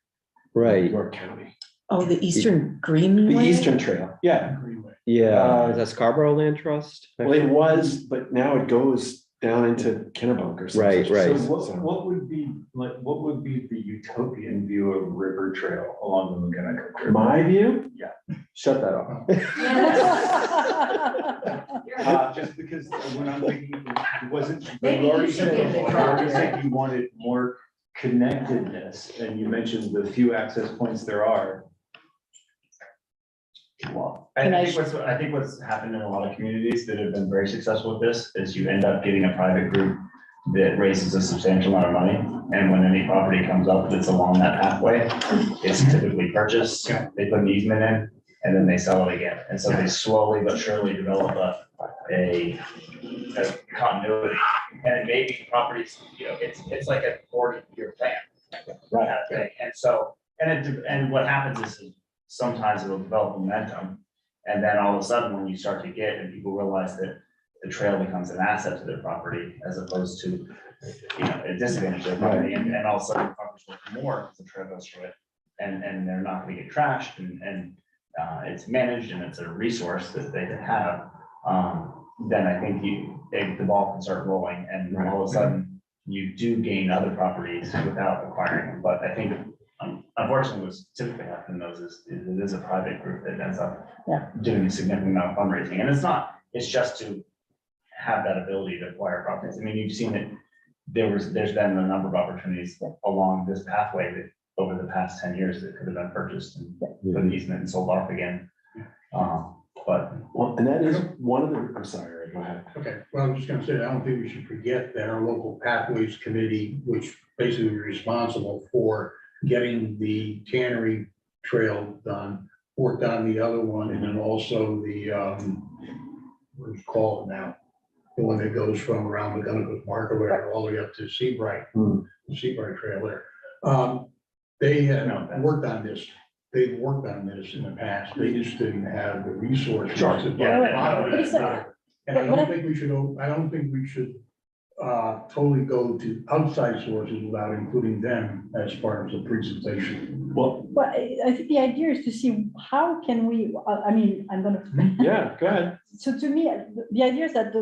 Right, York County. Oh, the Eastern Greenway? The Eastern Trail, yeah. Greenway. yeah, is that Scarborough Land Trust? Well, it was, but now it goes down into Kennebunk or something. Right, right. So what would be, like, what would be the utopian view of River Trail along the Megunticook River? My view? Yeah. Shut that off. Just because when I'm thinking, it wasn't, Maybe you already you should said, give it a you try. already said you wanted more connectedness, and you mentioned the few access points there are. Well, Can I- I think what's happened in a lot of communities that have been very successful with this is you end up getting a private group that raises a substantial amount of money. And when any property comes up that's along that pathway, it's typically purchased, they put an easement in, and then they sell it again. And so they slowly but surely develop a continuity. And it may be properties, it's like a 40-year plan. Right. And so, and what happens is sometimes it'll develop momentum. And then all of a sudden, when you start to get, and people realize that the trail becomes an asset to their property as opposed to, a disadvantage to their property. And all of a sudden, the property's worth more because the trail goes through it. And they're not gonna get trashed and it's managed and it's a resource that they can have. Then I think the ball can start rolling and all of a sudden you do gain other properties without acquiring them. But I think unfortunately what's typically happening in those is it is a private group that ends up doing a significant amount of fundraising. And it's just to have that ability to acquire properties. I mean, you've seen it, there's been a number of opportunities along this pathway that over the past 10 years that could have been purchased and put an easement and sold off again. Well, and that is one of the, I'm sorry, go ahead. Okay, well, I'm just gonna say, I don't think we should forget that our local pathways committee, which basically is responsible for getting the tannery trail done, worked on the other one, and then also the, what do you call it now? The one that goes from around Megunticook Mark or whatever, all the way up to Seabright, the Seabright Trail there. They have worked on this. They've worked on this in the past. They just didn't have the resources. to buy it. And I don't think we should totally go to outside sources without including them as part of the presentation. Well, But I think the idea is to see how can we, I'm gonna. yeah, go ahead. So to me, the idea is that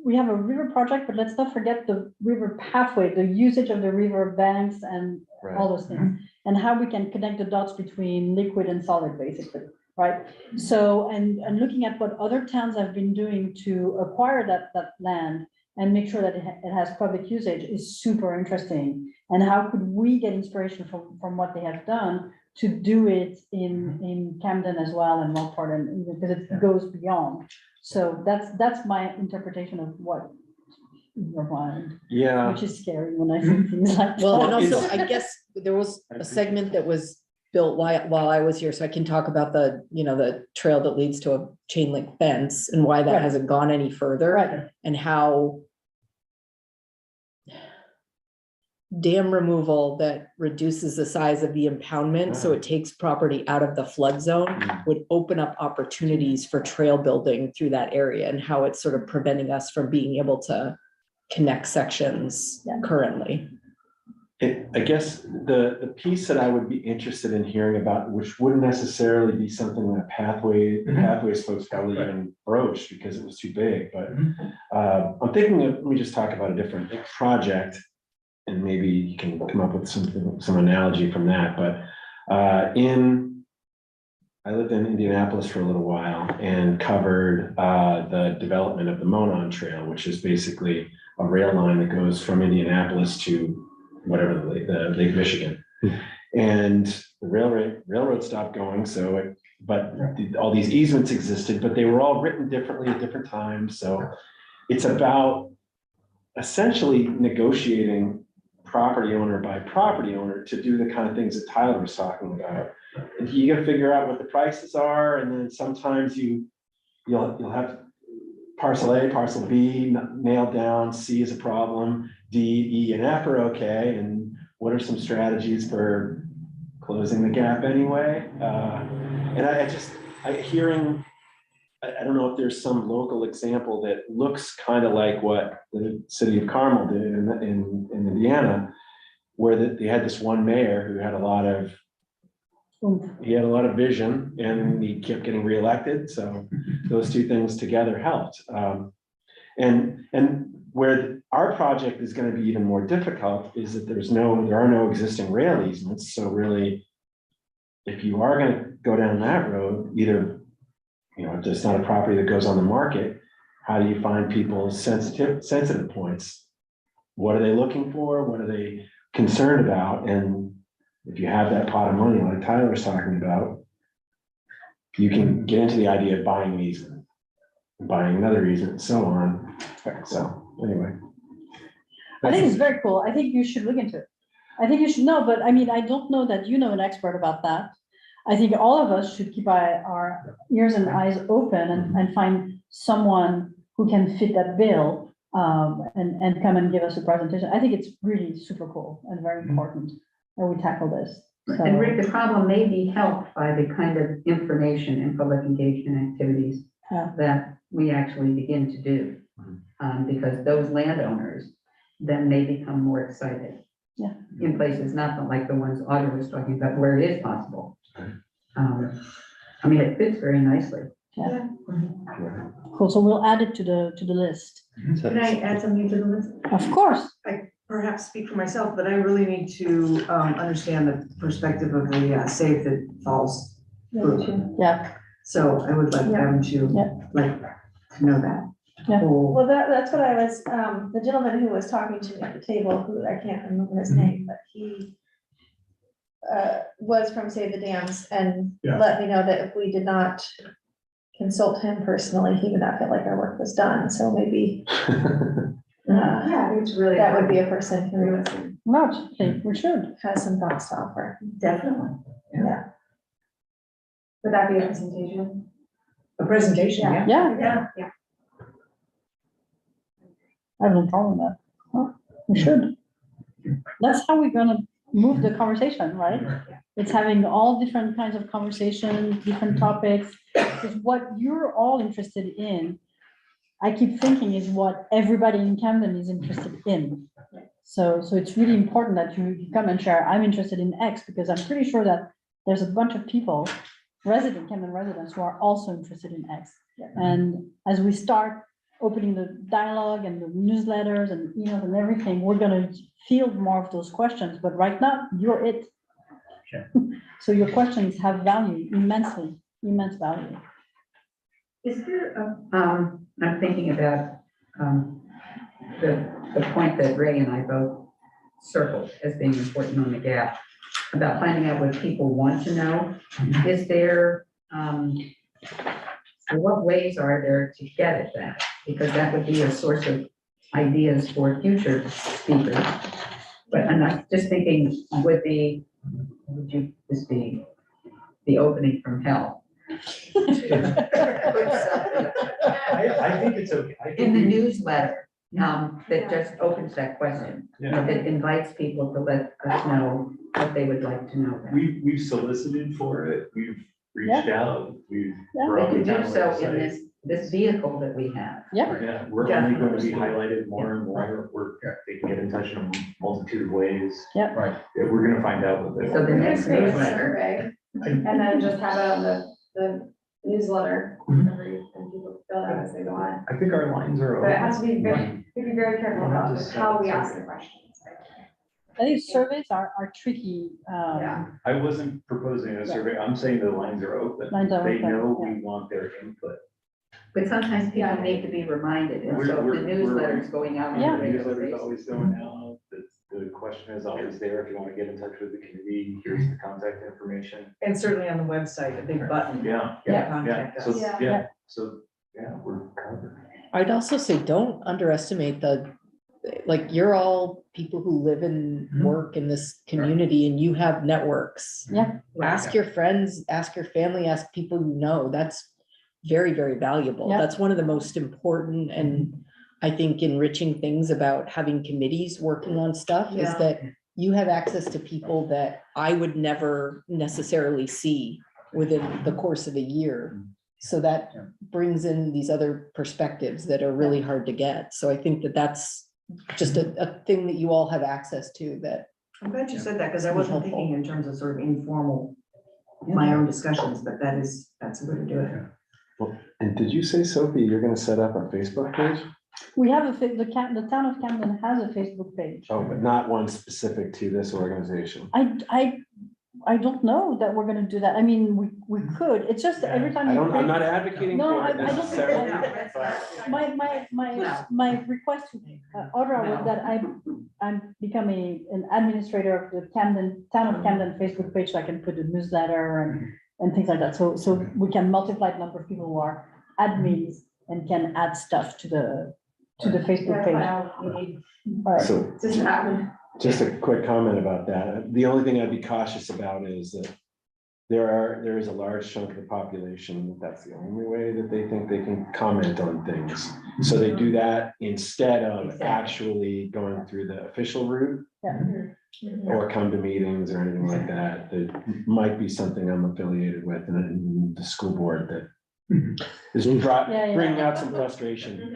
we have a river project, but let's not forget the river pathway, the usage of the river banks and all those things. And how we can connect the dots between liquid and solid, basically, right? So, and looking at what other towns have been doing to acquire that land and make sure that it has public usage is super interesting. And how could we get inspiration from what they have done to do it in Camden as well and Rockport, and because it goes beyond. So that's my interpretation of what your mind, Yeah. which is scary when I see things like that. Well, and also, I guess there was a segment that was built while I was here, so I can talk about the trail that leads to a chain link fence and why that Right. hasn't gone any further. Right. And how dam removal that reduces the size of the impoundment, so it takes property out of the flood zone, would open up opportunities for trail building through that area, and how it's sort of preventing us from being able to connect sections currently. I guess the piece that I would be interested in hearing about, which wouldn't necessarily be something that the pathways folks probably even broached because it was too big, but I'm thinking of, let me just talk about a different project and maybe you can come up with some analogy from that. But I lived in Indianapolis for a little while and covered the development of the Monon Trail, which is basically a rail line that goes from Indianapolis to whatever the Lake Michigan. And the railroad stopped going. But all these easements existed, but they were all written differently at different times. So it's about essentially negotiating property owner by property owner to do the kind of things that Tyler was talking about. And you got to figure out what the prices are, and then sometimes you'll have parcel A, parcel B nailed down. C is a problem. D, E, and F are okay. And what are some strategies for closing the gap anyway? And I don't know if there's some local example that looks kind of like what the city of Carmel did in Indiana, where they had this one mayor who had a lot of vision and he kept getting reelected. So those two things together helped. And where our project is going to be even more difficult is that there are no existing rail easements. So really, if you are going to go down that road, either, if it's not a property that goes on the market, how do you find people's sensitive points? What are they looking for? What are they concerned about? And if you have that pot of money, like Tyler was talking about, you can get into the idea of buying an easement, buying another easement, and so on. So anyway. I think it's very cool. I think you should look into it. I think you should know, but I mean, I don't know that you know an expert about that. I think all of us should keep our ears and eyes open and find someone who can fit that bill and come and give us a presentation. I think it's really super cool and very important that we tackle this. And Rick, the problem may be helped by the kind of information and public engagement activities Yeah. that we actually begin to do. Because those landowners then may become more excited. Yeah. In places not like the ones Audra was talking about, where it is possible. I mean, it fits very nicely. Yeah. Cool. So we'll add it to the list. Can I add something to the list? Of course. I perhaps speak for myself, but I really need to understand the perspective of the Save the Falls group. Yeah. So I would like them to, to know that. Yeah. Well, that's what I was, the gentleman who was talking to me at the table, who I can't remember his name, but he was from Save the Dams and Yeah. let me know that if we did not consult him personally, he would not feel like our work was done. So maybe Yeah, I think it's really. that would be a person who No, we should. has some thoughts to offer. Definitely. Yeah. Would that be a presentation? A presentation, yeah. Yeah. Yeah. I have no problem with that. Huh, we should. That's how we're gonna move the conversation, right? It's having all different kinds of conversations, different topics, because what you're all interested in, I keep thinking is what everybody in Camden is interested in. So it's really important that you come and share, I'm interested in X, because I'm pretty sure that there's a bunch of people, Camden residents, who are also interested in X. And as we start opening the dialogue and the newsletters and emails and everything, we're gonna field more of those questions, but right now, you're it. So your questions have value, immense value. Is there, I'm thinking about the point that Ray and I both circled as being important on the gap, about finding out what people want to know. Is there, what ways are there to get at that? Because that would be a source of ideas for future speakers. But I'm not just thinking, would this be the opening from hell? I think it's okay. I think In the we- newsletter, that just opens that question, Yeah. that invites people to let us know what they would like to know. We've solicited for it, we've reached out, we've. Yeah. we're They on the could do town so in website. this vehicle that we have. Yeah, we're only going to be highlighted more and more, they can get in touch in a multitude of ways. Yeah. Right. Yeah, we're gonna find out what they. So the We're next gonna create a newsletter. survey and then just have it on the newsletter. And people fill it out as they go on. I think our lines are. But it has to be very, be very careful about how we ask the questions. I think surveys are tricky. Yeah. I wasn't proposing a survey, I'm saying the lines are open. Lines are They open, know yeah. we want their input. But sometimes people need to be reminded, and so if the newsletter is going out. on a Yeah. The regular newsletter's basis. always going out, the question is always there, if you want to get in touch with the committee, here's the contact information. And certainly on the website, a big button. Yeah, Yeah. Contact so, us. Yeah. so, we're covered. I'd also say, don't underestimate like, you're all people who live and work in this community and you have networks. Yeah. Ask your friends, ask your family, ask people you know. That's very, very valuable. Yeah. That's one of the most important and I think enriching things about having committees working on stuff is Yeah. that you have access to people that I would never necessarily see within the course of a year. So that brings in these other perspectives that are really hard to get. So I think that that's just a thing that you all have access to that. I'm glad you said that, because I It's wasn't helpful. thinking in terms of sort of informal, my own discussions, but that's a way to do it. Well, and did you say, Sophie, you're gonna set up a Facebook page? We have the town of Camden has a Facebook page. Oh, but not one specific to this organization. I don't know that we're gonna do that. I mean, we could, it's just that every time. I'm not advocating No, for it I don't think necessarily. My request to Audra was that I'm becoming an administrator of the town of Camden Facebook page, so I can put a newsletter and things like that. So we can multiply the number of people who are admins and can add stuff to the Facebook page. All right. So Just happened. just a quick comment about that. The only thing I'd be cautious about is that there is a large chunk of the population, that's the only way that they think they can comment on things. So they do that instead of Exactly. actually going through the official route Yeah. or come to meetings or anything like that. That might be something I'm affiliated with in the school board that is bringing out some frustration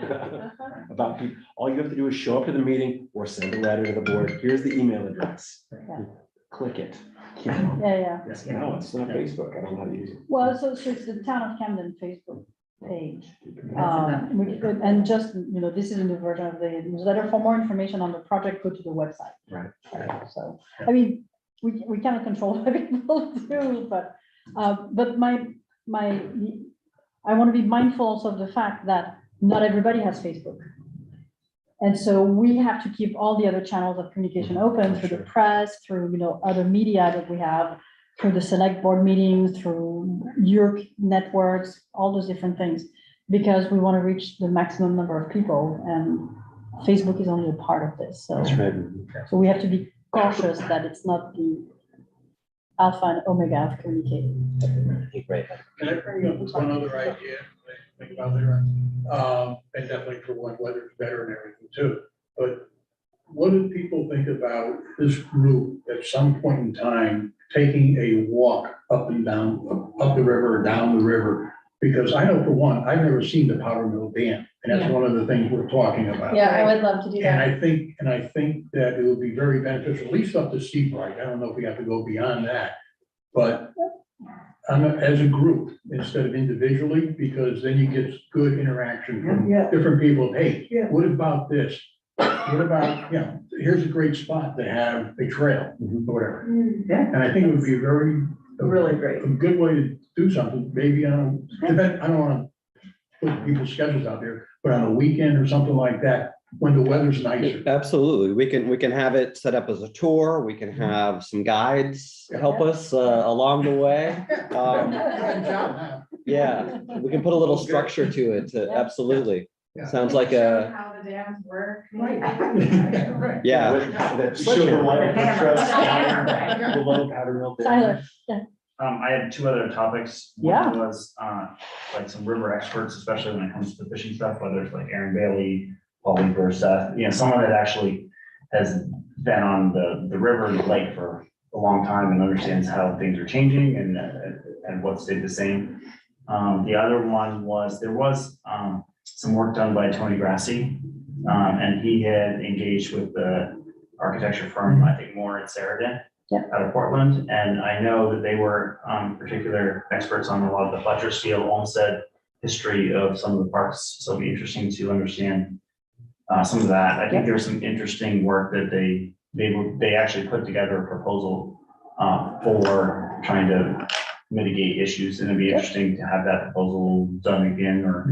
about people. All you have to do is show up to the meeting or send a letter to the board. Here's the email address. Click it. You know? Yeah. No, it's not Facebook. I don't know how to use it. Well, so it's the town of Camden Facebook page. enough. And just, this is a new version of the newsletter. For more information on the project, go to the website. Right. So, I mean, we cannot control what people do, but I want to be mindful also of the fact that not everybody has Facebook. And so we have to keep all the other channels of communication open through the press, through, other media that we have, through the select board meetings, through your networks, all those different things, because we want to reach the maximum number of people, and Facebook is only a part of this. So, That's right. so we have to be cautious that it's not the alpha and omega of communicating. Can I bring up one other idea? Think about later on, and definitely for when weather's better and everything too. But what do people think about this group at some point in time taking a walk up and down, up the river, down the river? Because I know for one, I've never seen the Powder Mill Dam, and that's one of the things we're talking about. Yeah, I would love to do And that. I think that it would be very beneficial, at least up to Seabright. I don't know if we have to go beyond that. But as a group, instead of individually, because then you get good interaction from different people. Hey, what about this? What about, here's a great spot to have a trail, or whatever. Yeah. And I think it would be Really great. a good way to do something, maybe on, I don't want to put people's schedules out there, but on a weekend or something like that, when the weather's nicer. Absolutely. We can have it set up as a tour. We can have some guides help us along the way. Yeah, we can put a little structure to it. Absolutely. Sounds like a, How the dams work. yeah. Below Powder Mill Dam. Tyler, I had two other topics. Yeah. One was, like some river experts, especially when it comes to fishing stuff, whether it's like Aaron Bailey, Paul Weaver, Seth, someone that actually has been on the river and the lake for a long time and understands how things are changing and what stayed the same. The other one was, there was, some work done by Tony Grassi, and he had engaged with the architecture firm, I think more at Sheridan. Yeah. Out of Portland, and I know that they were particular experts on a lot of the Fletcher Steel Olmsted history of some of the parks, so it'd be interesting to understand some of that. I think there's some interesting work that they actually put together a proposal for trying to mitigate issues, and it'd be interesting to have that proposal done again or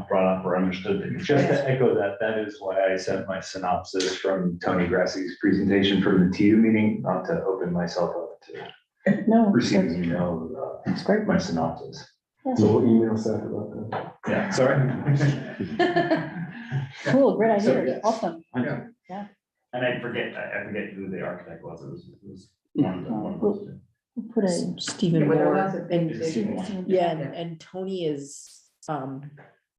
brought up or understood. Just to echo that, that is why I sent my synopsis from Tony Grassi's presentation from the TU meeting, not to open myself up to no, receiving email that's great. my synopsis. So we'll email Seth about that. Yeah, sorry. Cool, great So, idea, yes. awesome. And I forget who the architect was. It was one of them. We'll put a, Stephen Yeah, but there are Moore lots of and things that- yeah, and Tony is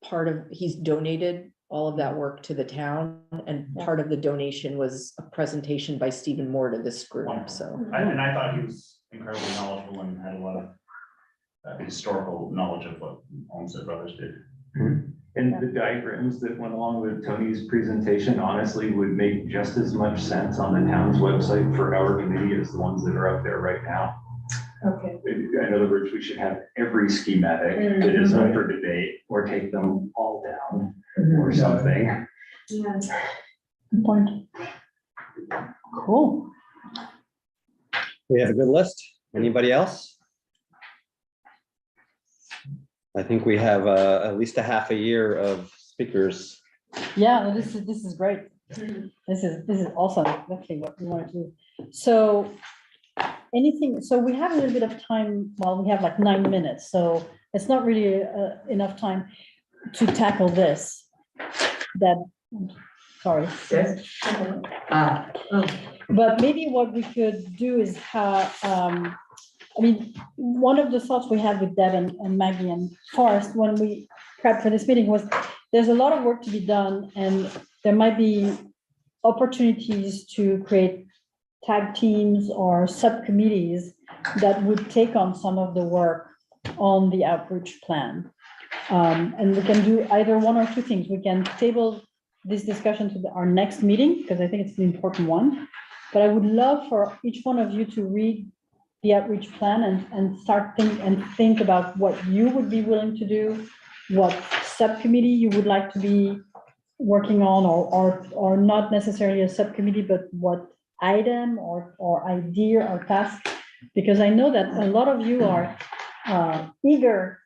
part of, he's donated all of that work to the town, and part of the donation was a presentation by Stephen Moore to this group, so. And I thought he was incredibly knowledgeable and had a lot of historical knowledge of what Olmsted Brothers did. And the diagrams that went along with Tony's presentation honestly would make just as much sense on the town's website for our committee as the ones that are up there right now. Okay. In other words, we should have every schematic that is up for debate, or take them all down, or something. Yeah. Good point. Cool. We have a good list. Anybody else? I think we have at least a half a year of speakers. Yeah, this is great. This is awesome. Exactly what we want to do. So anything, so we have a little bit of time, well, we have like 9 minutes, so it's not really enough time to tackle this. That, sorry. Yes. But maybe what we could do is have, I mean, one of the thoughts we had with Deb and Maggie and Forrest when we prepped for this meeting was there's a lot of work to be done, and there might be opportunities to create tag teams or subcommittees that would take on some of the work on the outreach plan. And we can do either one or two things. We can table this discussion to our next meeting, because I think it's an important one. But I would love for each one of you to read the outreach plan and start think about what you would be willing to do, what subcommittee you would like to be working on, or not necessarily a subcommittee, but what item or idea or task, because I know that a lot of you are eager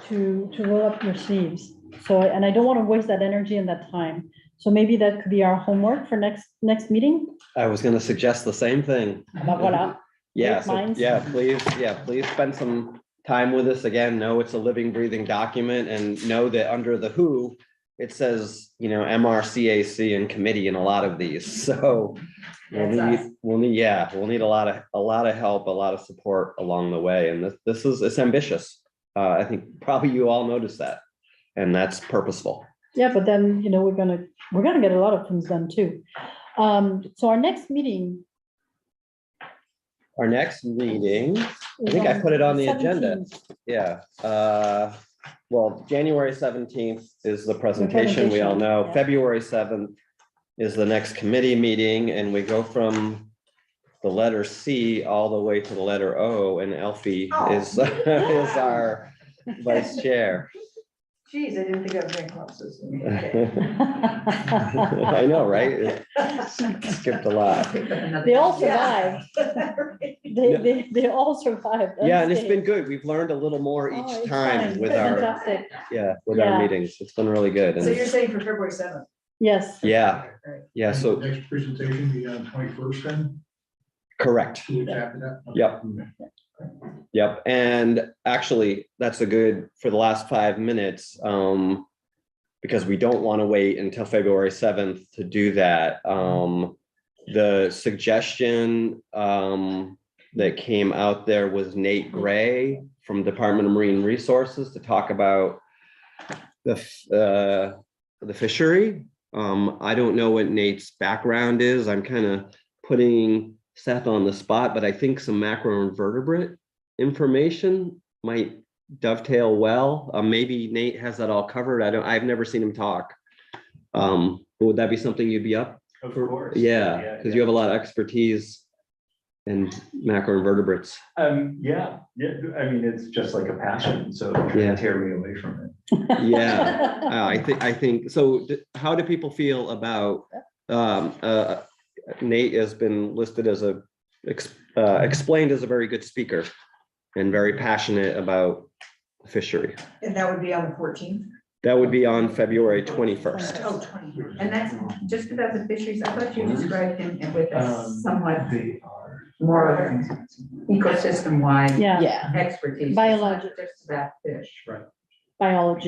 to roll up your sleeves. So, and I don't want to waste that energy and that time. So maybe that could be our homework for next meeting. I was going to suggest the same thing. Voilà. Yeah, Great so, minds. please spend some time with us again. Know it's a living, breathing document, and know that under the WHO, it says, MRCAC and committee in a lot of these. So we'll need a lot of help, a lot of support along the way. And it's ambitious. I think probably you all notice that, and that's purposeful. Yeah, but then, we're gonna get a lot of things done too. So our next meeting. I think I put it on the agenda. 17th. Yeah. Well, January 17th is the presentation, we all know. Yeah. February 7th is the next committee meeting, and we go from the letter C all the way to the letter O, and Elfie is our vice chair. Geez, I didn't think I was getting close. I know, right? Skipped a lot. They all survived. They all survived. Yeah, and it's been good. We've learned a little more each time with our, Fantastic. our meetings. It's been really good. So And you're saying for February 7th? Yes. yeah, Right. yeah, so Next presentation be on 21st then, correct. 2 weeks after that? Yep. Yep, and actually, that's a good for the last 5 minutes, because we don't want to wait until February 7th to do that. The suggestion that came out there was Nate Gray from Department of Marine Resources to talk about the fishery. I don't know what Nate's background is. I'm kind of putting Seth on the spot, but I think some macroinvertebrate information might dovetail well. Maybe Nate has that all covered. I've never seen him talk. Would that be something you'd be up? Of course. Yeah, because you have a lot of expertise in macroinvertebrates. I mean, it's just like a passion, so don't try to tear me away from it. Yeah, I think so. How do people feel about Nate has been listed as explained as a very good speaker and very passionate about fishery. And that would be on the 14th? That would be on February 21st. Oh, 20. And that's just about the fisheries. I thought you described him with a somewhat They are. more ecosystem-wide Yeah, expertise. It's Biology. not just about fish.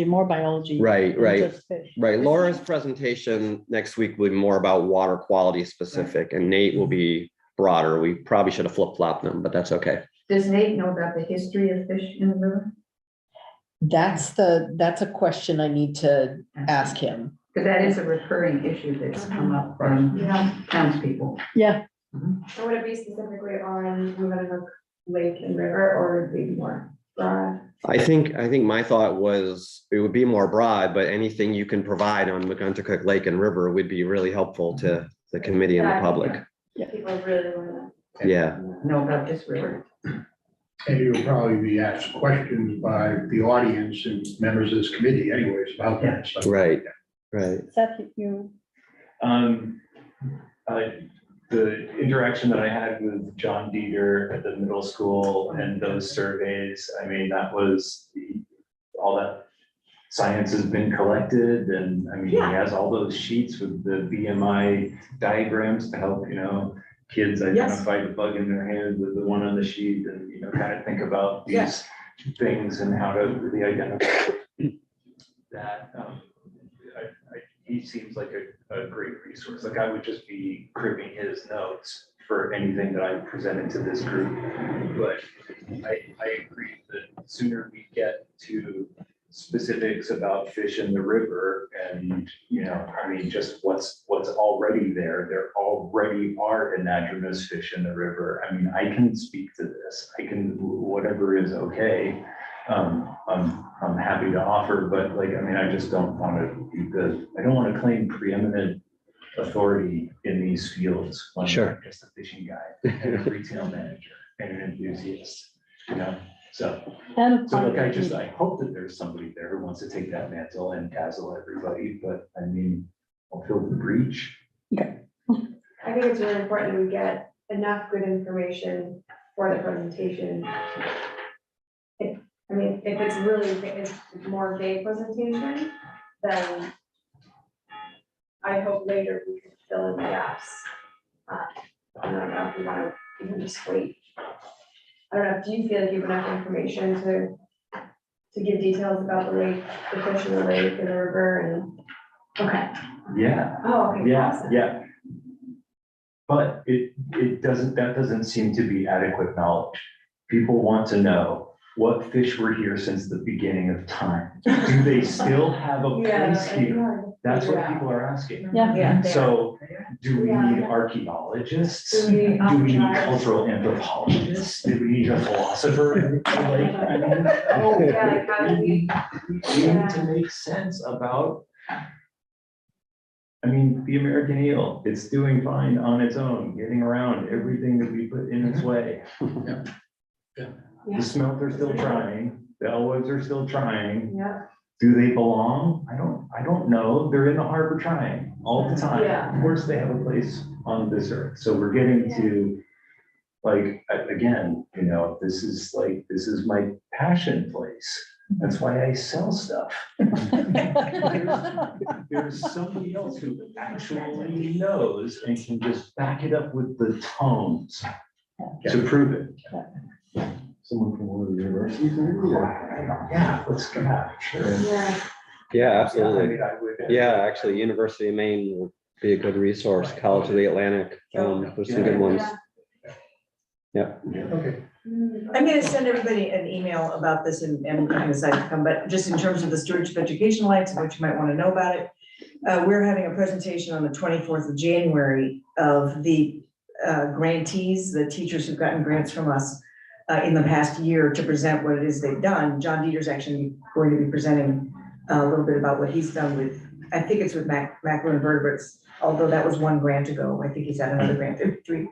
more biology. Right, than right. just fish. Right, Laura's presentation next week will be more about water quality specific, and Nate will be broader. We probably should have flip-flopped them, but that's okay. Does Nate know about the history of fish in the river? That's a question I need to ask him. Because that is a recurring issue that's come up from townspeople. Yeah, So would it be specifically on Megunticook Lake and River, or would it be more broad? I think my thought was it would be more broad, but anything you can provide on Megunticook Lake and River would be really helpful to the committee and the public. People really wanna. Yeah, Know about this river. And you'll probably be asked questions by the audience and members of this committee anyways about that stuff. right, right. Seth, you, The interaction that I had with John Dieter at the middle school and those surveys, I mean, that was all that science has been collected, and I mean, he has all those sheets with the BMI diagrams to help, kids identify the bug in their hand with the one on the sheet, and, kind of think about these things and how to really identify that. He seems like a great resource. Like, I would just be cribbing his notes for anything that I presented to this group. But I agree that the sooner we get to specifics about fish in the river and, I mean, just what's already there. There already are anadromous fish in the river. I mean, I can speak to this. Whatever is okay. I'm happy to offer, but I just don't want to I don't want to claim preeminent authority in these fields. When Sure. I'm just a fishing guy and a retail manager and an enthusiast, So I hope that there's somebody there who wants to take that mantle and dazzle everybody, but I mean, I'll fill the breach. I think it's really important that we get enough good information for the presentation. If it's really, it's more vague presentation, then I hope later we can fill in the gaps. I don't know if you want to even just wait. I don't know, do you feel like you have enough information to give details about the lake, the fish in the lake and the river and, okay. Yeah. Oh, okay. Awesome. Yeah. But that doesn't seem to be adequate knowledge. People want to know what fish were here since the beginning of time. Do they still have a place here? That's what people are asking. yeah, So do we need archaeologists? Do we need cultural anthropologists? Do we need a philosopher? We need to make sense about, the American eel, it's doing fine on its own, getting around everything that we put in its way. The smelt are still trying, the Elwoods are still trying. Yeah. Do they belong? I don't know. They're in the harbor trying all the time. Yeah. Of course, they have a place on this earth. So we're getting to, again, this is my passion place. That's why I sell stuff. There's somebody else who actually knows and can just back it up with the tones to prove it. Someone from one of the universities, maybe? Yeah, let's go. Sure. Yeah, absolutely. I would. Yeah, actually, University of Maine would be a good resource. College of the Atlantic, there's some good ones. Yeah. Okay. I'm gonna send everybody an email about this and kind of decide to come, but just in terms of the Stewardship Education Alliance and what you might want to know about it. We're having a presentation on the 24th of January of the grantees, the teachers who've gotten grants from us in the past year to present what it is they've done. John Dieter's actually going to be presenting a little bit about what he's done with, I think it's with mackerel invertebrates, although that was one grant ago. I think he's had another grant, 53.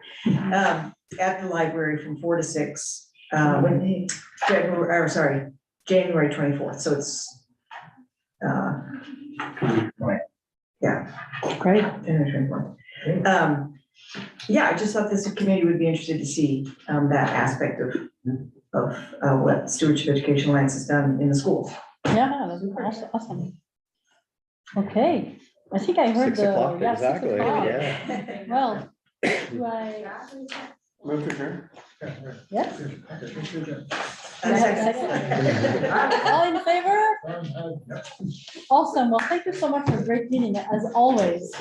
At the library from 4 to 6, January 24th. So it's, great. January 24th. Yeah, I just thought this committee would be interested to see that aspect of what Stewardship Education Alliance has done in the schools. Yeah, that's awesome. Okay, I think I heard 6 the. o'clock, yeah, 6 exactly, o'clock. yeah. Well, do I? Move to adjourn. Yes. Second. All in favor? Awesome. Well, thank you so much for a great meeting, as always.